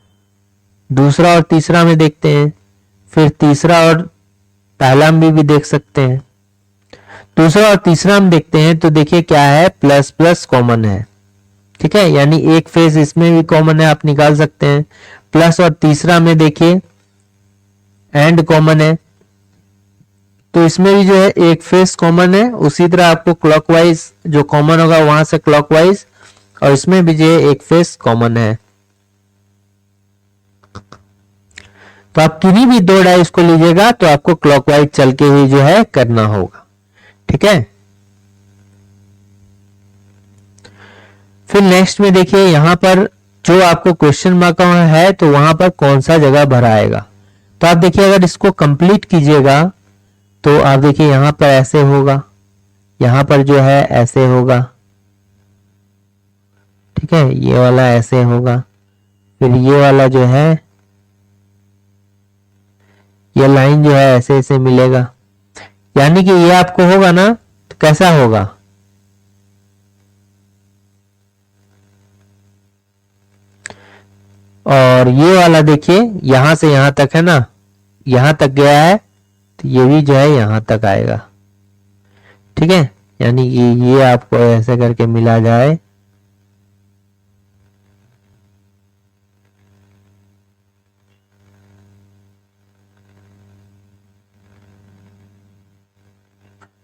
दूसरा और तीसरा में देखते हैं, फिर तीसरा और पहला में भी देख सकते हैं, दूसरा और तीसरा में देखते हैं तो देखिए क्या है, प्लस प्लस कॉमन है, ठीक है, यानी एक फेज इसमें भी कॉमन है, आप निकाल सकते हैं। प्लस और तीसरा में देखिए एंड कॉमन है, तो इसमें भी जो है एक फेस कॉमन है। उसी तरह आपको क्लॉकवाइज जो कॉमन होगा वहां से क्लॉकवाइज, और इसमें भी जो है एक फेस कॉमन है। तो आप किन्हीं भी दो डाइस को लीजिएगा तो आपको क्लॉकवाइज चल के ही जो है करना होगा, ठीक है। फिर नेक्स्ट में देखिए यहां पर जो आपको क्वेश्चन मार्क है तो वहां पर कौन सा जगह भरा आएगा। तो आप देखिए अगर इसको कंप्लीट कीजिएगा तो आप देखिए यहां पर ऐसे होगा, यहां पर जो है ऐसे होगा, ठीक है, ये वाला ऐसे होगा, फिर ये वाला जो है ये लाइन जो है ऐसे ऐसे मिलेगा, यानी कि ये आपको होगा ना तो कैसा होगा, और ये वाला देखिए यहां से यहां तक है ना, यहां तक गया है तो ये भी जो है यहां तक आएगा, ठीक है, यानी कि ये आपको ऐसे करके मिला जाए।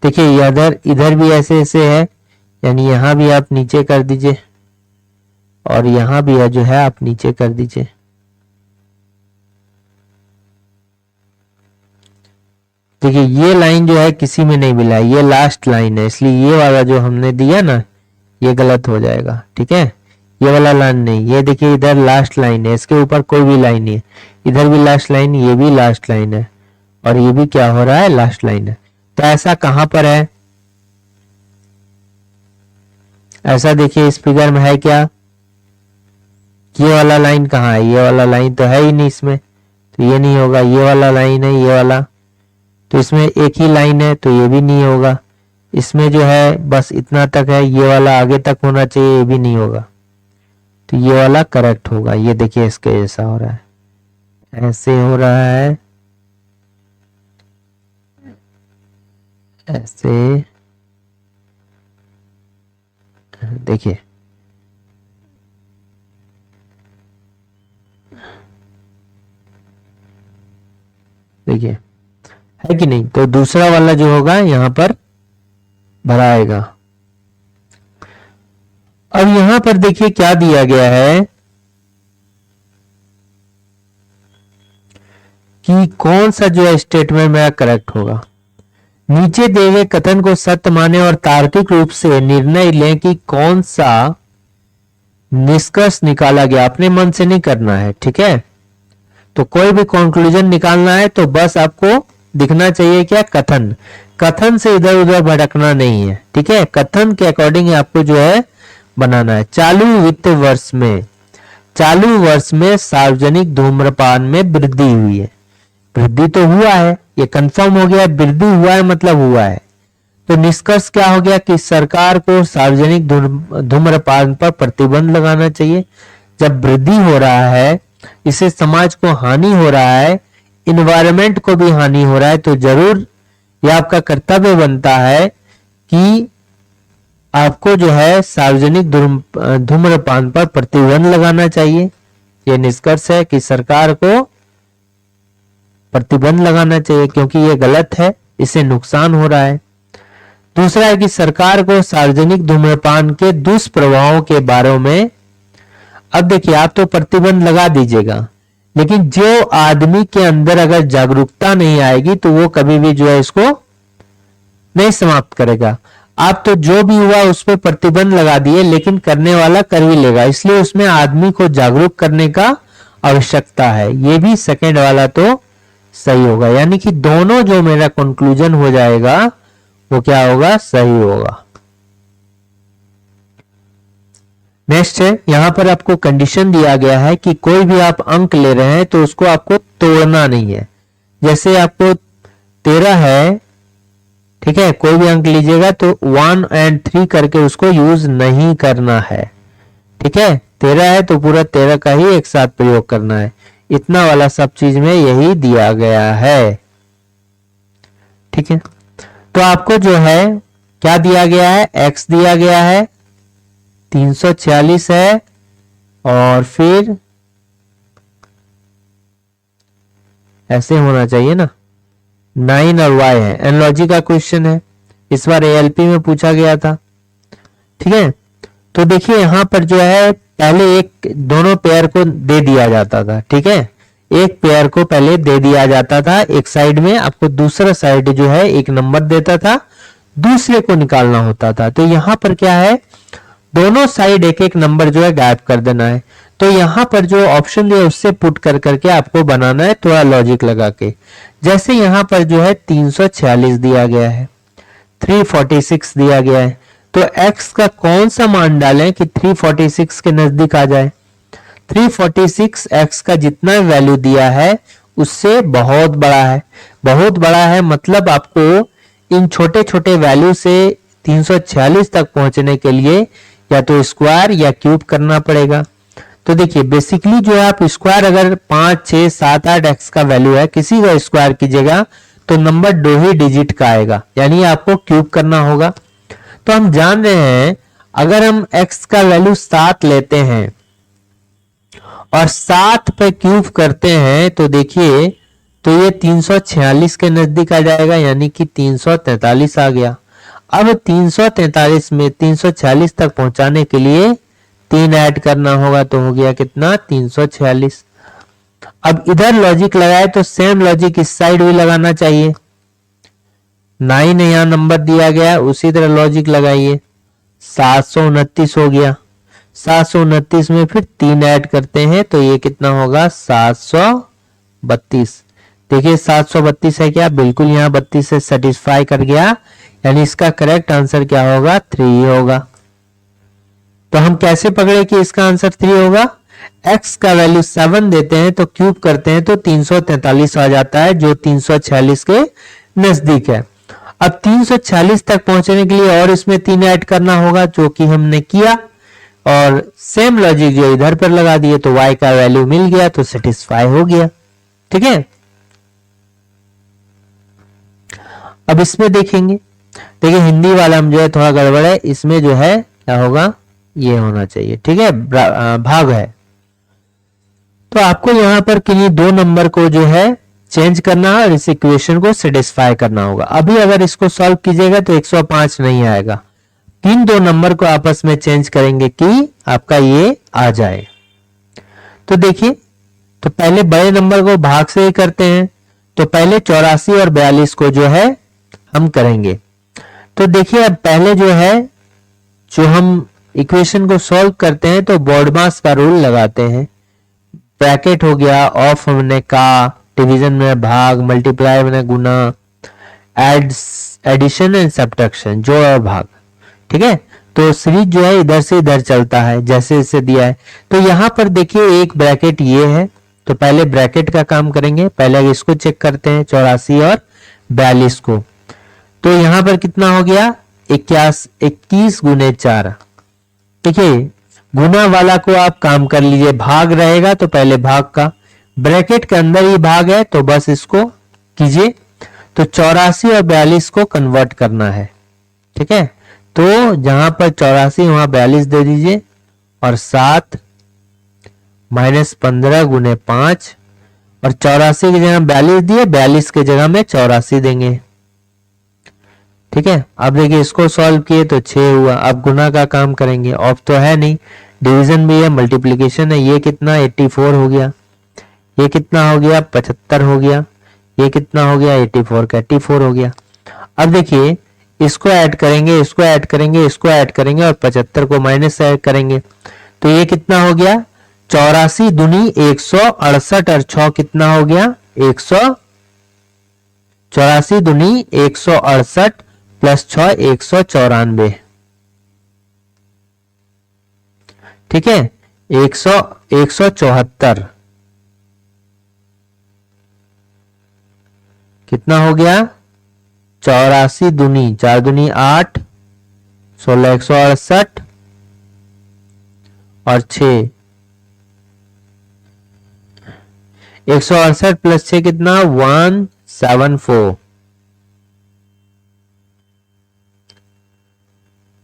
देखिए इधर इधर भी ऐसे ऐसे है, यानी यहां भी आप नीचे कर दीजिए और यहां भी है जो है आप नीचे कर दीजिए। देखिए ये लाइन जो है किसी में नहीं मिला है, ये लास्ट लाइन है, इसलिए ये वाला जो हमने दिया ना ये गलत हो जाएगा, ठीक है। ये वाला लाइन नहीं, ये देखिए इधर लास्ट लाइन है, इसके ऊपर कोई भी लाइन नहीं है, इधर भी लास्ट लाइन, ये भी लास्ट लाइन है, और ये भी क्या हो रहा है, लास्ट लाइन है। तो ऐसा कहां पर है, ऐसा देखिए इस फिगर में है क्या, ये वाला लाइन कहाँ है, ये वाला लाइन तो है ही नहीं इसमें, तो ये नहीं होगा। ये वाला लाइन है, ये वाला, तो इसमें एक ही लाइन है तो ये भी नहीं होगा। इसमें जो है बस इतना तक है, ये वाला आगे तक होना चाहिए, ये भी नहीं होगा, तो ये वाला करेक्ट होगा। ये देखिए इसके जैसा हो रहा है, ऐसे हो रहा है, ऐसे, देखिए देखिए है कि नहीं। तो दूसरा वाला जो होगा यहां पर भरा आएगा। अब यहां पर देखिए क्या दिया गया है कि कौन सा जो है स्टेटमेंट मेरा करेक्ट होगा। नीचे दिए गए कथन को सत्य माने और तार्किक रूप से निर्णय लें कि कौन सा निष्कर्ष निकाला गया, अपने मन से नहीं करना है, ठीक है। तो कोई भी कंक्लूजन निकालना है तो बस आपको दिखना चाहिए क्या, कथन, कथन से इधर उधर भटकना नहीं है, ठीक है। कथन के अकॉर्डिंग आपको जो है बनाना है। चालू वित्त वर्ष में, चालू वर्ष में सार्वजनिक धूम्रपान में वृद्धि हुई है, वृद्धि तो हुआ है, ये कंफर्म हो गया, वृद्धि हुआ है मतलब हुआ है। तो निष्कर्ष क्या हो गया कि सरकार को सार्वजनिक धूम्रपान पर प्रतिबंध लगाना चाहिए। जब वृद्धि हो रहा है, इससे समाज को हानि हो रहा है, इन्वायरमेंट को भी हानि हो रहा है, तो जरूर यह आपका कर्तव्य बनता है कि आपको जो है सार्वजनिक धूम्रपान पर प्रतिबंध लगाना चाहिए। यह निष्कर्ष है कि सरकार को प्रतिबंध लगाना चाहिए क्योंकि यह गलत है, इससे नुकसान हो रहा है। दूसरा है कि सरकार को सार्वजनिक धूम्रपान के दुष्प्रभावों के बारे में, अब देखिए आप तो प्रतिबंध लगा दीजिएगा, लेकिन जो आदमी के अंदर अगर जागरूकता नहीं आएगी तो वो कभी भी जो है इसको नहीं समाप्त करेगा। आप तो जो भी हुआ उस पर प्रतिबंध लगा दिए, लेकिन करने वाला कर भी लेगा, इसलिए उसमें आदमी को जागरूक करने का आवश्यकता है। ये भी सेकेंड वाला तो सही होगा, यानी कि दोनों जो मेरा कंक्लूजन हो जाएगा वो क्या होगा, सही होगा। नेक्स्ट है, यहां पर आपको कंडीशन दिया गया है कि कोई भी आप अंक ले रहे हैं तो उसको आपको तोड़ना नहीं है। जैसे आपको 13 है, ठीक है, कोई भी अंक लीजिएगा तो 1 और 3 करके उसको यूज नहीं करना है, ठीक है। 13 है तो पूरा 13 का ही एक साथ प्रयोग करना है, इतना वाला सब चीज में यही दिया गया है, ठीक है। तो आपको जो है क्या दिया गया है, x दिया गया है 346 है, और फिर ऐसे होना चाहिए ना। 9 और y है, एनालॉजी का क्वेश्चन है, इस बार एएलपी में पूछा गया था। ठीक है, तो देखिए यहां पर जो है पहले एक दोनों पेयर को दे दिया जाता था। ठीक है, एक पेयर को पहले दे दिया जाता था एक साइड में, आपको दूसरा साइड जो है एक नंबर देता था, दूसरे को निकालना होता था। तो यहां पर क्या है, दोनों साइड एक एक नंबर जो है गायब कर देना है। तो यहां पर जो ऑप्शन जो है उससे पुट कर करके आपको बनाना है थोड़ा लॉजिक लगा के। जैसे यहां पर जो है 346 दिया गया है, 346 दिया गया है, तो x का कौन सा मान डालें कि 346 के नजदीक आ जाए। 346 x का जितना वैल्यू दिया है उससे बहुत बड़ा है। बहुत बड़ा है मतलब आपको इन छोटे छोटे वैल्यू से 346 तक पहुंचने के लिए या तो स्क्वायर या क्यूब करना पड़ेगा। तो देखिए बेसिकली जो है आप स्क्वायर अगर 5, 6, 7, 8 x का वैल्यू है, किसी का स्क्वायर कीजिएगा तो नंबर 2 ही डिजिट का आएगा, यानी आपको क्यूब करना होगा। तो हम जान रहे हैं अगर हम x का वैल्यू 7 लेते हैं और 7 पे क्यूब करते हैं तो देखिए तो ये 346 के नजदीक आ जाएगा, यानी कि 343 आ गया। अब 343 में 346 तक पहुंचाने के लिए 3 ऐड करना होगा, तो हो गया कितना 346। अब इधर लॉजिक लगाए तो सेम लॉजिक इस साइड भी लगाना चाहिए। 9 यहां नंबर दिया गया, उसी तरह लॉजिक लगाइए। 729 हो गया, 729 में फिर 3 ऐड करते हैं तो ये कितना होगा 732। देखिए 732 है क्या, बिल्कुल यहाँ 32 से सेटिस्फाई कर गया, यानी इसका करेक्ट आंसर क्या होगा 3 होगा। तो हम कैसे पकड़े कि इसका आंसर 3 होगा, x का वैल्यू 7 देते हैं तो क्यूब करते हैं तो 343 आ जाता है, जो 346 के नजदीक है। अब 346 तक पहुंचने के लिए और इसमें 3 ऐड करना होगा, जो कि हमने किया, और सेम लॉजिक जो इधर पर लगा दिए तो y का वैल्यू मिल गया, तो सेटिस्फाई हो गया। ठीक है, अब इसमें देखेंगे, देखिए हिंदी वाला हम जो है थोड़ा गड़बड़ है, इसमें जो है क्या होगा, ये होना चाहिए। ठीक है, भाग है, तो आपको यहां पर किन्हीं दो नंबर को जो है चेंज करना है और इस इक्वेशन को सेटिस्फाई करना होगा। अभी अगर इसको सॉल्व कीजिएगा तो 105 नहीं आएगा, किन दो नंबर को आपस में चेंज करेंगे कि आपका ये आ जाए। तो देखिए, तो पहले बड़े नंबर को भाग से ही करते हैं, तो पहले 84 और 42 को जो है हम करेंगे। तो देखिए अब पहले जो है जो हम इक्वेशन को सॉल्व करते हैं तो बॉडमास का रूल लगाते हैं। ब्रैकेट हो गया, ऑफ हमने का, डिवीजन में भाग, मल्टीप्लाई में गुना, एडिशन एंड सब्ट्रैक्शन जोड़ और भाग। ठीक है, तो सीरीज जो है इधर से इधर चलता है जैसे इसे दिया है। तो यहां पर देखिए एक ब्रैकेट ये है, तो पहले ब्रैकेट का काम करेंगे, पहले इसको चेक करते हैं 84 और 42 को। तो यहां पर कितना हो गया 21 गुने 4। देखिए गुना वाला को आप काम कर लीजिए, भाग रहेगा तो पहले भाग का, ब्रैकेट के अंदर ही भाग है तो बस इसको कीजिए। तो 84 और 42 को कन्वर्ट करना है। ठीक है, तो जहां पर 84 वहां 42 दे दीजिए, और 7 माइनस 15 गुने 5, और 84 की जगह 42 दिए, 42 की जगह में 84 देंगे। ठीक है, अब देखिए इसको सॉल्व किए तो 6 हुआ। अब गुना का काम करेंगे, ऑफ तो है नहीं, डिवीजन भी है, मल्टीप्लिकेशन है। ये कितना 84 हो गया, ये कितना हो गया 75 हो गया, ये कितना हो गया 84 का 84 हो गया। अब देखिए इसको ऐड करेंगे, इसको ऐड करेंगे, इसको ऐड करेंगे और 75 को माइनस से ऐड करेंगे, तो ये कितना हो गया 84 दूनी 168, और 6 कितना हो गया 84 दूनी 168 प्लस 6 194। ठीक है, 174 कितना हो गया 84 दूनी 4 दूनी 8, 16 168 और 6 168 प्लस 6 कितना 174।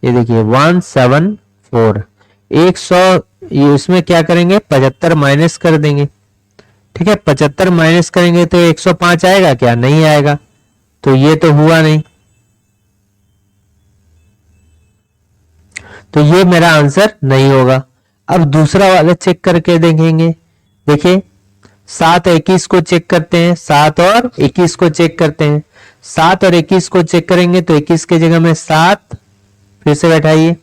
ये देखिए 174। 100 ये इसमें क्या करेंगे 75 माइनस कर देंगे, ठीक है, 75 माइनस करेंगे तो 105 आएगा क्या? नहीं आएगा, तो ये तो हुआ नहीं, तो ये मेरा आंसर नहीं होगा। अब दूसरा वाला चेक करके देखेंगे। देखिए 7 और 21 को चेक करते हैं, 7 और 21 को चेक करते हैं। 7 और 21 को चेक करेंगे तो 21 की जगह में 7 फिर से बैठाइए,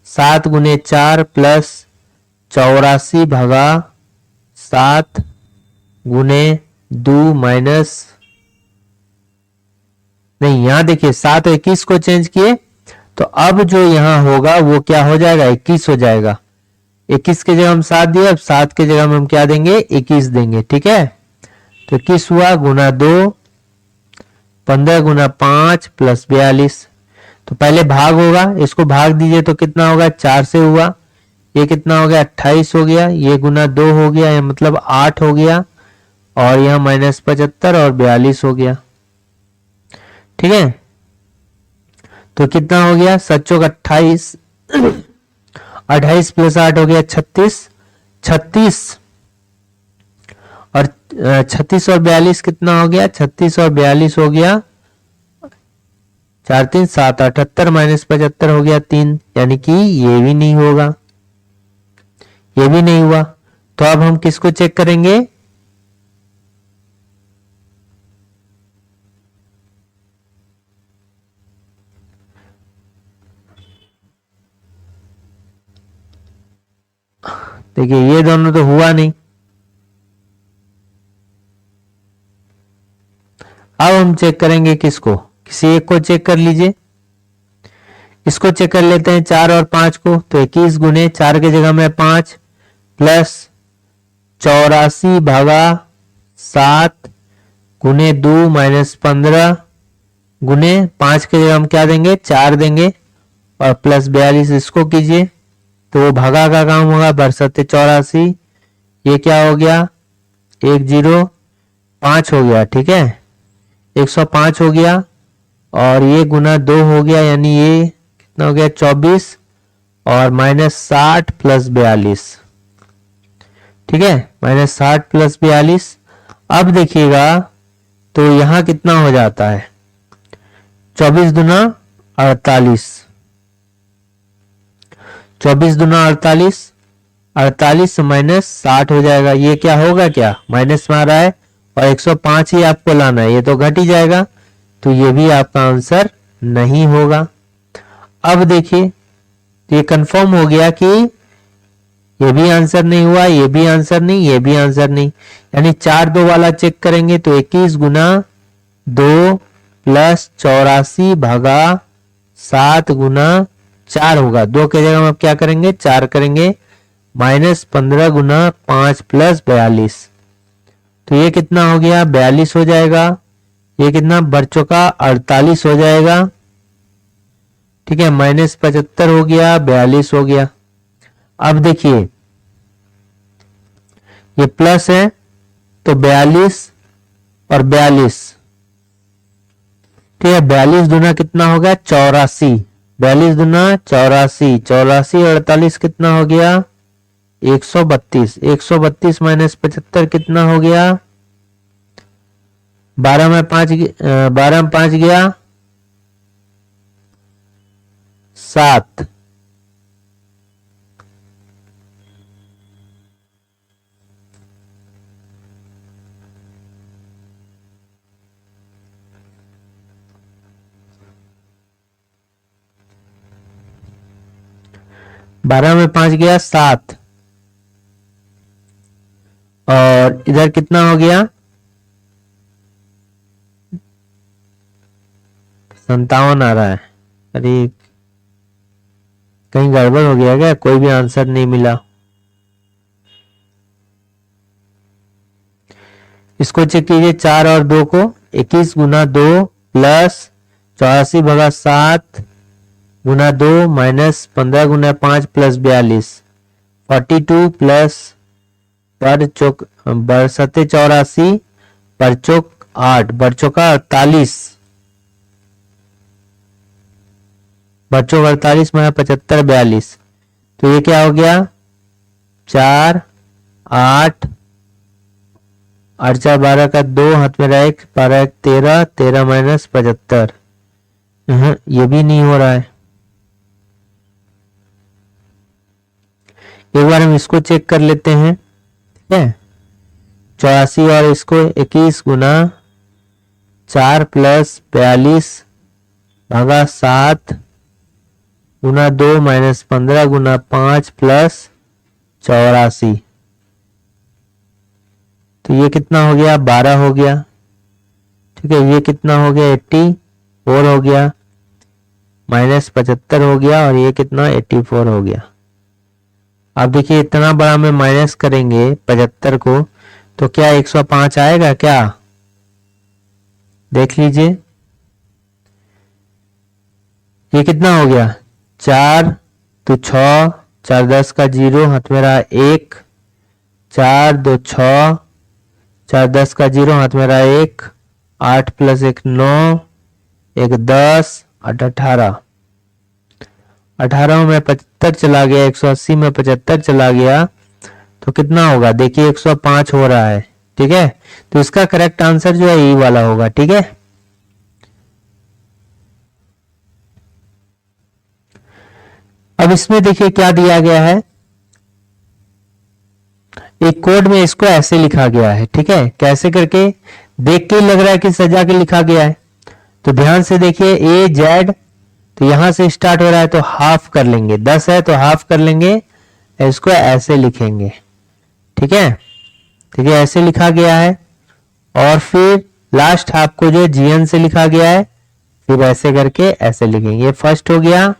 7 गुने 4 प्लस 84 भागा 7 गुने 2 माइनस, नहीं यहां देखिए 7 और 21 को चेंज किए तो अब जो यहां होगा वो क्या हो जाएगा? 21 हो जाएगा। 21 की जगह हम 7 दिए, अब 7 की जगह में हम क्या देंगे? 21 देंगे। ठीक है, तो 21 हुआ गुना 2, 15 गुना 5 प्लस 42। तो पहले भाग होगा, इसको भाग दीजिए तो कितना होगा? 4 से हुआ, ये कितना हो गया? 28 हो गया, ये गुना 2 हो गया, ये मतलब 8 हो गया, और यहाँ माइनस 75 और 42 हो गया। ठीक है, तो कितना हो गया? सच्चों का 28 28 प्लस 8 हो गया 36, 36 और 36 और 42 कितना हो गया? 36 और 42 हो गया 4 3 7 78 माइनस 75 हो गया 3, यानी कि ये भी नहीं होगा, ये भी नहीं हुआ। तो अब हम किसको चेक करेंगे? देखिए ये दोनों तो हुआ नहीं। अब हम चेक करेंगे किसको? किसी एक को चेक कर लीजिए, इसको चेक कर लेते हैं 4 और 5 को। तो 21 गुने 4 की जगह में 5 प्लस 84 भागा 7 गुने 2 माइनस 15 गुने 5 की जगह हम क्या देंगे? 4 देंगे, और प्लस 42 इसको कीजिए तो वो भागा का काम होगा, बरसते 84, ये क्या हो गया? 105 हो गया। ठीक है, 105 हो गया, और ये गुना 2 हो गया, यानी ये कितना हो गया? 24 और माइनस 60 प्लस 42। ठीक है, माइनस 60 प्लस 42। अब देखिएगा तो यहां कितना हो जाता है? 24 दुना 48, 24 दुना 48, 48 माइनस 60 हो जाएगा। ये क्या होगा? क्या माइनस में आ रहा है, और 105 ही आपको लाना है, ये तो घट ही जाएगा, तो ये भी आपका आंसर नहीं होगा। अब देखिए ये कंफर्म हो गया कि ये भी आंसर नहीं हुआ, ये भी आंसर नहीं, ये भी आंसर नहीं, यानी 4 2 वाला चेक करेंगे तो 21 गुना 2 प्लस 84 भागा 7 गुना 4 होगा। 2 की जगह हम अब क्या करेंगे? 4 करेंगे, माइनस 15 गुना 5 प्लस 42, तो ये कितना हो गया? 42 हो जाएगा। ये कितना बढ़ चुका? 48 हो जाएगा। ठीक है, माइनस 75 हो गया, 42 हो गया। अब देखिए ये प्लस है तो 42 और 42, ठीक है, 42 दुना कितना हो गया? 84, 42 दुना 84, 84 48 कितना हो गया? 132, 132 माइनस 75 कितना हो गया? 12 में 5 गया 7, बारह में 5 गया 7, और इधर कितना हो गया? 57 आ रहा है। अरे कहीं गड़बड़ हो गया क्या? कोई भी आंसर नहीं मिला। इसको चेक कीजिए 4 और 2 को। 21 गुना 2 प्लस 84 भगा 7 गुना 2 माइनस 15 गुना 5 प्लस 42, 42 प्लस पर चौक बरसते 84 पर चौक 8 बढ़ चौका 48, बच्चों 48 में 75 42, तो ये क्या हो गया? 4 8 8 4 12 का 2, हाथ में रहा 1, 12 1 13, 13 माइनस 75। ये भी नहीं हो रहा है। एक बार हम इसको चेक कर लेते हैं। ठीक है, 84 और इसको 21 गुना 4 प्लस 42 भागा 7 गुना 2 माइनस 15 गुना 5 प्लस 84। तो ये कितना हो गया? 12 हो गया। ठीक है, ये कितना हो गया? 84 हो गया, माइनस 75 हो गया, और ये कितना? 84 हो गया। अब देखिए इतना बड़ा में माइनस करेंगे 75 को, तो क्या 105 आएगा क्या? देख लीजिए, ये कितना हो गया? 4 तो 6, 4 10 का 0, हाथ में रहा 1, 4 2 6, 4 10 का 0, हाथ में रहा 1, 8 प्लस 1 9, 1 10, 8 18। 18 में 75 चला गया, 180 में 75 चला गया, तो कितना होगा? देखिए 105 हो रहा है। ठीक है, तो इसका करेक्ट आंसर जो है यही वाला होगा। ठीक है, अब इसमें देखिए क्या दिया गया है। एक कोड में इसको ऐसे लिखा गया है। ठीक है, कैसे करके? देख के लग रहा है कि सजा के लिखा गया है, तो ध्यान से देखिए। ए जेड, तो यहां से स्टार्ट हो रहा है तो हाफ कर लेंगे, 10 है तो हाफ कर लेंगे, इसको ऐसे लिखेंगे। ठीक है, ठीक है, ऐसे लिखा गया है। और फिर लास्ट हाफ को जो जीएन से लिखा गया है, फिर ऐसे करके ऐसे लिखेंगे। ये फर्स्ट हो गया,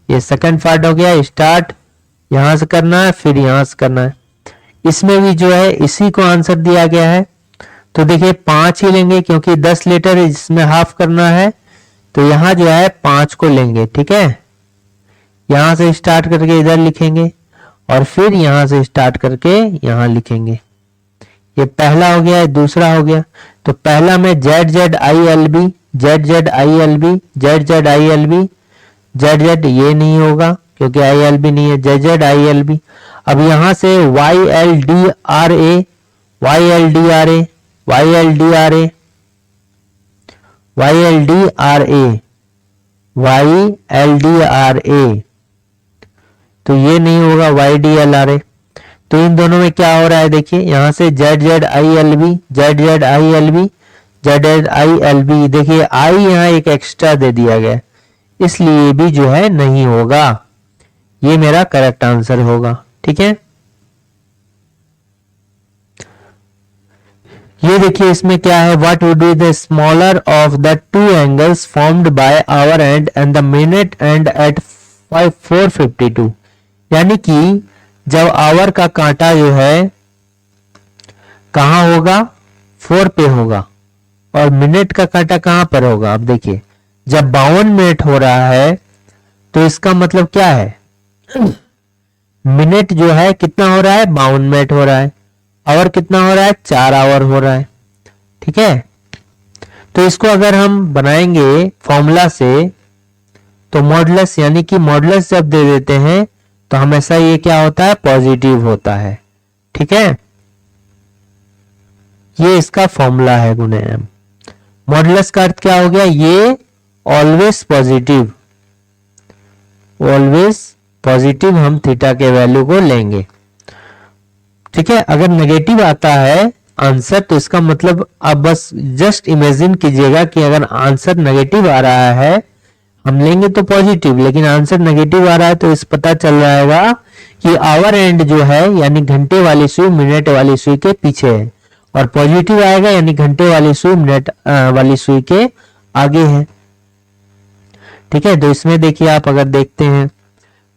ये सेकंड पार्ट हो गया। स्टार्ट यहां से करना है, फिर यहां से करना है। इसमें भी जो है इसी को आंसर दिया गया है, तो देखिए 5 ही लेंगे क्योंकि 10 लीटर इसमें हाफ करना है, तो यहां जो है 5 को लेंगे। ठीक है, यहां से स्टार्ट करके इधर लिखेंगे, और फिर यहां से स्टार्ट करके यहां लिखेंगे। ये पहला हो गया, दूसरा हो गया। तो पहला में Z Z I L B, Z Z I L B, Z Z I L B, Z Z ये नहीं होगा क्योंकि आई एल बी नहीं है, Z Z I L B. अब यहां से Y L D R A, Y L D R A, Y L D R A, Y L D R A, Y L D R A, तो ये नहीं होगा Y D L R A. तो इन दोनों में क्या हो रहा है? देखिए यहां से Z Z I L B, Z Z I L B, Z Z I L B, देखिए आई यहां एक एक्स्ट्रा दे दिया गया, इसलिए भी जो है नहीं होगा। ये मेरा करेक्ट आंसर होगा। ठीक है, ये देखिए इसमें क्या है? What would be the smaller of the two angles formed by hour and and the minute and at 452। यानी कि जब आवर का कांटा जो है कहां होगा? 4 पे होगा, और मिनट का कांटा कहां पर होगा? अब देखिए जब 52 मिनट हो रहा है तो इसका मतलब क्या है? मिनट जो है कितना हो रहा है? 52 मिनट हो रहा है। आवर कितना हो रहा है? 4 आवर हो रहा है। ठीक है, तो इसको अगर हम बनाएंगे फॉर्मूला से, तो मॉडुलस, यानी कि मॉडुलस जब दे देते हैं तो हमेशा ये क्या होता है? पॉजिटिव होता है। ठीक है, ये इसका फॉर्मूला है गुणे m। मॉडुलस का अर्थ क्या हो गया? ये ऑलवेज पॉजिटिव, ऑलवेज पॉजिटिव हम थीटा के वैल्यू को लेंगे। ठीक है, अगर नेगेटिव आता है आंसर तो इसका मतलब आप बस जस्ट इमेजिन कीजिएगा कि अगर आंसर नेगेटिव आ रहा है हम लेंगे तो पॉजिटिव, लेकिन आंसर नेगेटिव आ रहा है तो इस पता चल जाएगा कि आवर एंड जो है यानी घंटे वाली सुई मिनट वाली सुई के पीछे है, और पॉजिटिव आएगा यानी घंटे वाली सुई मिनट वाली सुई के आगे है। ठीक है, तो इसमें देखिए आप अगर देखते हैं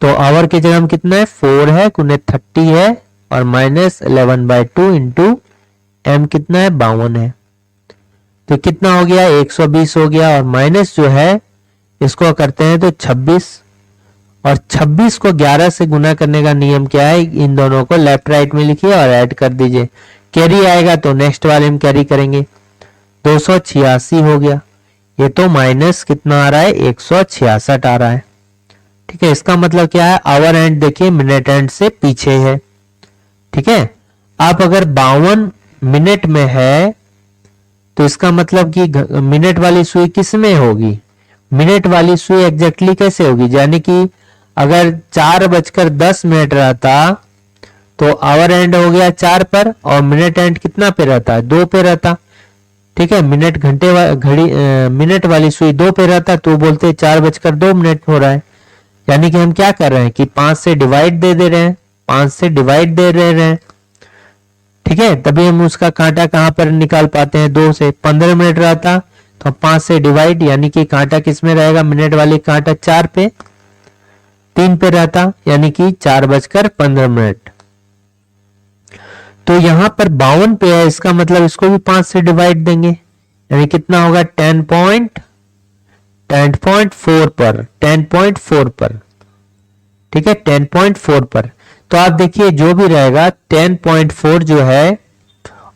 तो आवर के जगह कितना है? 4 है, गुने 30 है, और माइनस 11/2 इंटू एम कितना है? 52 है। तो कितना हो गया? 120 हो गया, और माइनस जो है इसको करते हैं तो 26, और 26 को 11 से गुना करने का नियम क्या है? इन दोनों को लेफ्ट राइट में लिखिए और ऐड कर दीजिए। कैरी आएगा तो नेक्स्ट वाले में कैरी करेंगे, 286 हो गया। ये तो माइनस कितना आ रहा है? 166 आ रहा है। ठीक है, इसका मतलब क्या है? आवर एंड देखिए मिनट एंड से पीछे है। ठीक है, आप अगर 52 मिनट में है तो इसका मतलब कि मिनट वाली सुई किस में होगी, मिनट वाली सुई एग्जैक्टली कैसे होगी, यानी कि अगर 4:10 रहता तो आवर एंड हो गया 4 पर और मिनट एंड कितना पे रहता है, 2 पे रहता। ठीक है, मिनट घंटे घड़ी मिनट वाली सुई 2 पे रहता तो बोलते 4:02 हो रहा है। यानी कि हम क्या कर रहे हैं कि 5 से डिवाइड दे रहे हैं, 5 से डिवाइड दे रहे हैं। ठीक है, तभी हम उसका कांटा कहां पर निकाल पाते हैं, 2 से। 15 मिनट रहता तो 5 से डिवाइड, यानी कि कांटा किस में रहेगा, मिनट वाली कांटा 4 पे, 3 पे रहता, यानी कि 4:15। तो यहां पर 52 पे है, इसका मतलब इसको भी 5 से डिवाइड देंगे, यानी कितना होगा 10.4 पर, 10.4 पर। ठीक है, 10.4 पर। तो आप देखिए जो भी रहेगा 10.4 जो है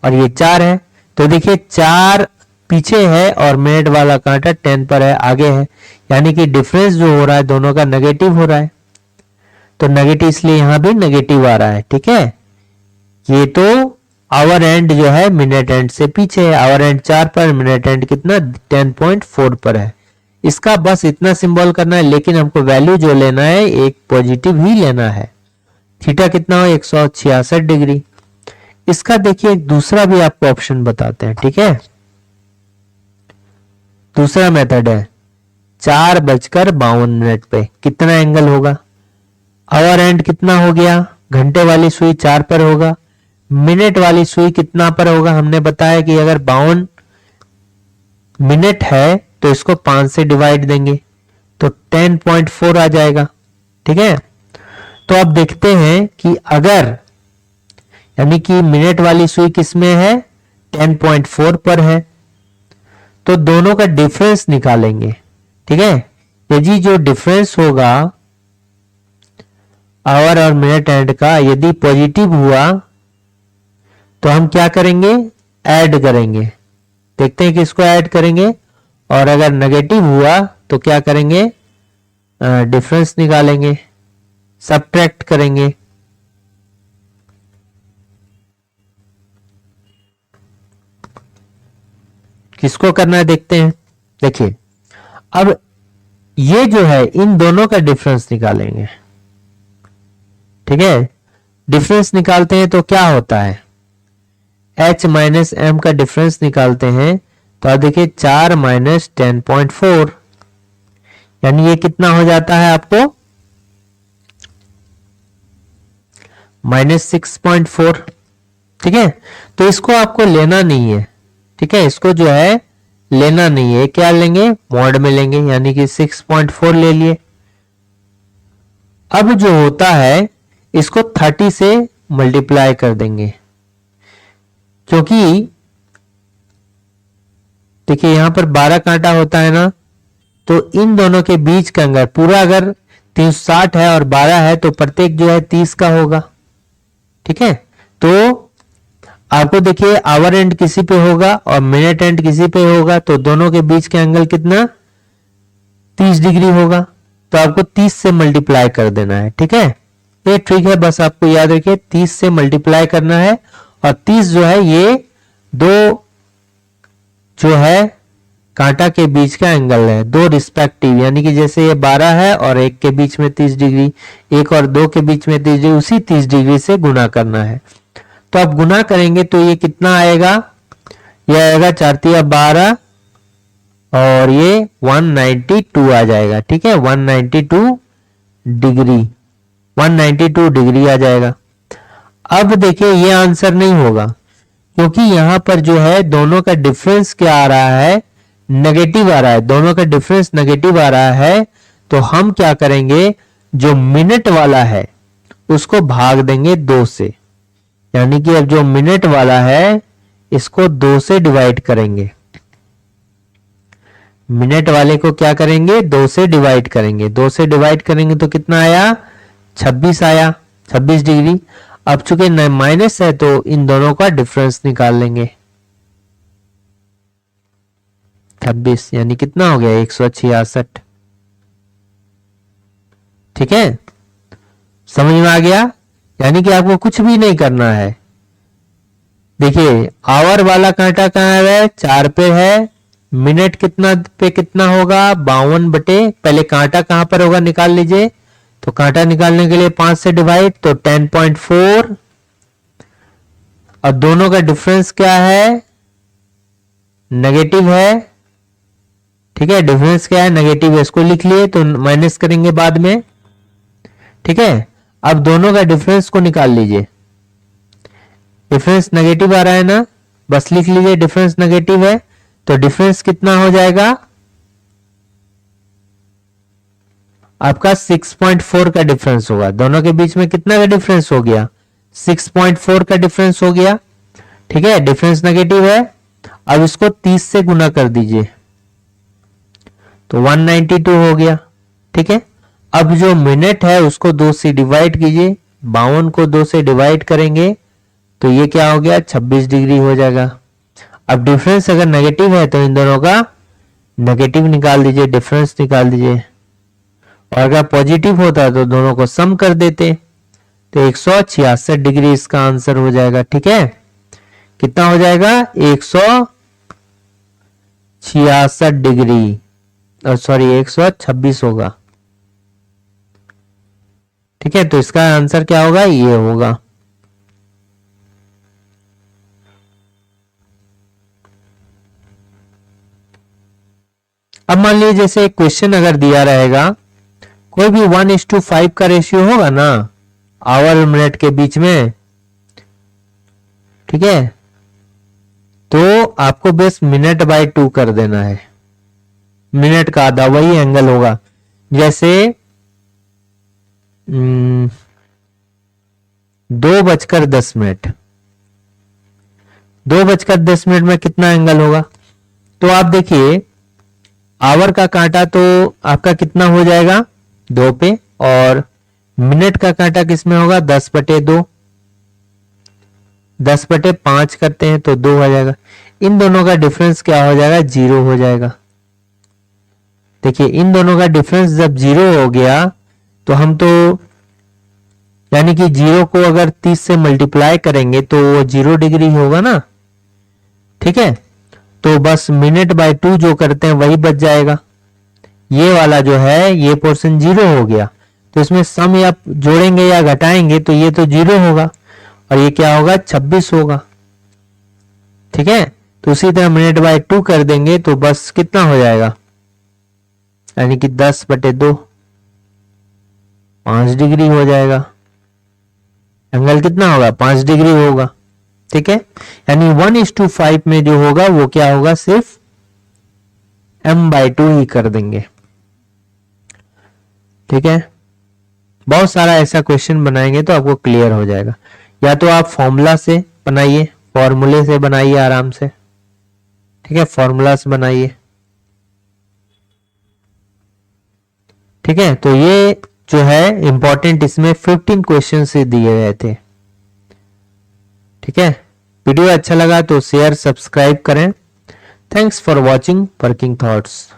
और ये 4 है, तो देखिए 4 पीछे है और मिनट वाला कांटा 10 पर है, आगे है, यानी कि डिफरेंस जो हो रहा है दोनों का नेगेटिव हो रहा है। तो नेगेटिव इसलिए यहां भी नेगेटिव आ रहा है। ठीक है, ये तो आवर एंड जो है मिनट एंड से पीछे है, आवर एंड 4 पर, मिनट एंड कितना 10.4 पर है। इसका बस इतना सिंबल करना है, लेकिन हमको वैल्यू जो लेना है एक पॉजिटिव ही लेना है। थीटा कितना हो 166 डिग्री। इसका देखिए एक दूसरा भी आपको ऑप्शन बताते हैं। ठीक है, दूसरा मेथड है 4:52 पे कितना एंगल होगा, आवर एंड कितना हो गया, घंटे वाली सुई 4 पर होगा, मिनट वाली सुई कितना पर होगा, हमने बताया कि अगर 52 मिनट है तो इसको 5 से डिवाइड देंगे तो 10.4 आ जाएगा। ठीक है, तो अब देखते हैं कि अगर यानी कि मिनट वाली सुई किस में है 10.4 पर है, तो दोनों का डिफरेंस निकालेंगे। ठीक है, यदि जो डिफरेंस होगा आवर और मिनट एंड का यदि पॉजिटिव हुआ तो हम क्या करेंगे, ऐड करेंगे। देखते हैं कि इसको ऐड करेंगे, और अगर नेगेटिव हुआ तो क्या करेंगे, डिफरेंस निकालेंगे, सबट्रैक्ट करेंगे। किसको करना है देखते हैं। देखिए अब ये जो है इन दोनों का डिफरेंस निकालेंगे। ठीक है, डिफरेंस निकालते हैं तो क्या होता है, h माइनस एम का डिफरेंस निकालते हैं तो आप देखिए 4 माइनस 10.4, यानी ये कितना हो जाता है आपको -6.4। ठीक है, तो इसको आपको लेना नहीं है। ठीक है, इसको जो है लेना नहीं है, क्या लेंगे, मॉड में लेंगे, यानी कि 6.4 ले लिए। अब जो होता है इसको 30 से मल्टीप्लाई कर देंगे, क्योंकि देखिए यहां पर 12 कांटा होता है ना, तो इन दोनों के बीच का अंतर पूरा अगर 360 है और 12 है तो प्रत्येक जो है 30 का होगा। ठीक है, तो आपको देखिए आवर एंड किसी पे होगा और मिनट एंड किसी पे होगा, तो दोनों के बीच का एंगल कितना 30 डिग्री होगा, तो आपको 30 से मल्टीप्लाई कर देना है। ठीक है, ये ट्रिक है, बस आपको याद रखिए 30 से मल्टीप्लाई करना है, और 30 जो है ये दो जो है कांटा के बीच का एंगल है, दो रिस्पेक्टिव, यानी कि जैसे ये 12 है और एक के बीच में 30 डिग्री, एक और दो के बीच में 30 डिग्री, उसी 30 डिग्री से गुना करना है। तो आप गुना करेंगे तो ये कितना आएगा, ये आएगा 4×12 और ये 192 आ जाएगा। ठीक है, 192 डिग्री, 192 डिग्री आ जाएगा। अब देखिए ये आंसर नहीं होगा, क्योंकि यहां पर जो है दोनों का डिफरेंस क्या आ रहा है, नेगेटिव आ रहा है, दोनों का डिफरेंस नेगेटिव आ रहा है। तो हम क्या करेंगे, जो मिनट वाला है उसको भाग देंगे 2 से, यानी कि अब जो मिनट वाला है इसको 2 से डिवाइड करेंगे, मिनट वाले को क्या करेंगे 2 से डिवाइड करेंगे, 2 से डिवाइड करेंगे तो कितना आया 26 आया, 26 डिग्री। अब चूंकि माइनस है तो इन दोनों का डिफरेंस निकाल लेंगे, 26 यानी कितना हो गया 166। ठीक है, समझ में आ गया, यानी कि आपको कुछ भी नहीं करना है, देखिए आवर वाला कांटा कहाँ है, 4 पे है, मिनट कितना पे कितना होगा 52 पहले कांटा कहां पर होगा निकाल लीजिए, तो कांटा निकालने के लिए 5 से डिवाइड, तो 10.4, और दोनों का डिफरेंस क्या है, नेगेटिव है। ठीक है, डिफरेंस क्या है, नेगेटिव है, इसको लिख लिए, तो माइनस करेंगे बाद में। ठीक है, अब दोनों का डिफरेंस को निकाल लीजिए, डिफरेंस नेगेटिव आ रहा है ना, बस लिख लीजिए डिफरेंस नेगेटिव है, तो डिफरेंस कितना हो जाएगा आपका 6.4 का डिफरेंस होगा। दोनों के बीच में कितना का डिफरेंस हो गया, 6.4 का डिफरेंस हो गया। ठीक है, डिफरेंस नेगेटिव है। अब इसको 30 से गुना कर दीजिए, तो 192 हो गया। ठीक है, अब जो मिनट है उसको 2 से डिवाइड कीजिए, 52 को 2 से डिवाइड करेंगे तो ये क्या हो गया, 26 डिग्री हो जाएगा। अब डिफरेंस अगर नेगेटिव है तो इन दोनों का नेगेटिव निकाल दीजिए, डिफरेंस निकाल दीजिए, और अगर पॉजिटिव होता तो दोनों को सम कर देते, तो 166 डिग्री इसका आंसर हो जाएगा। ठीक है, कितना हो जाएगा, 166 डिग्री, और सॉरी 126 होगा। ठीक है, तो इसका आंसर क्या होगा, ये होगा। अब मान लीजिए जैसे एक क्वेश्चन अगर दिया रहेगा, कोई भी 1:5 का रेशियो होगा ना आवर और मिनट के बीच में। ठीक है, तो आपको बस मिनट बाय 2 कर देना है, मिनट का आधा वही एंगल होगा। जैसे 2:10, 2:10 में कितना एंगल होगा, तो आप देखिए आवर का कांटा तो आपका कितना हो जाएगा 2 पे, और मिनट का कांटा किसमें होगा 10/2, 10/5 करते हैं तो 2 हो जाएगा। इन दोनों का डिफरेंस क्या हो जाएगा, 0 हो जाएगा। देखिए इन दोनों का डिफरेंस जब 0 हो गया तो हम तो यानी कि 0 को अगर 30 से मल्टीप्लाई करेंगे तो वो 0 डिग्री होगा ना। ठीक है, तो बस मिनट बाय 2 जो करते हैं वही बच जाएगा। ये वाला जो है ये पोर्शन 0 हो गया, तो इसमें सम या जोड़ेंगे या घटाएंगे तो ये तो 0 होगा, और ये क्या होगा 26 होगा। ठीक है, तो उसी तरह मिनट बाय 2 कर देंगे तो बस कितना हो जाएगा, यानी कि 10/2, 5 डिग्री हो जाएगा। एंगल कितना होगा, 5 डिग्री होगा। ठीक है, यानी 1:5 में जो होगा वो क्या होगा, सिर्फ m/2 ही कर देंगे। ठीक है, बहुत सारा ऐसा क्वेश्चन बनाएंगे तो आपको क्लियर हो जाएगा। या तो आप फॉर्मूला से बनाइए, फॉर्मूले से बनाइए आराम से। ठीक है, फॉर्मूला से बनाइए। ठीक है, तो ये जो है इंपॉर्टेंट, इसमें 15 क्वेश्चन से दिए गए थे। ठीक है, वीडियो अच्छा लगा तो शेयर सब्सक्राइब करें। Thanks for watching working thoughts.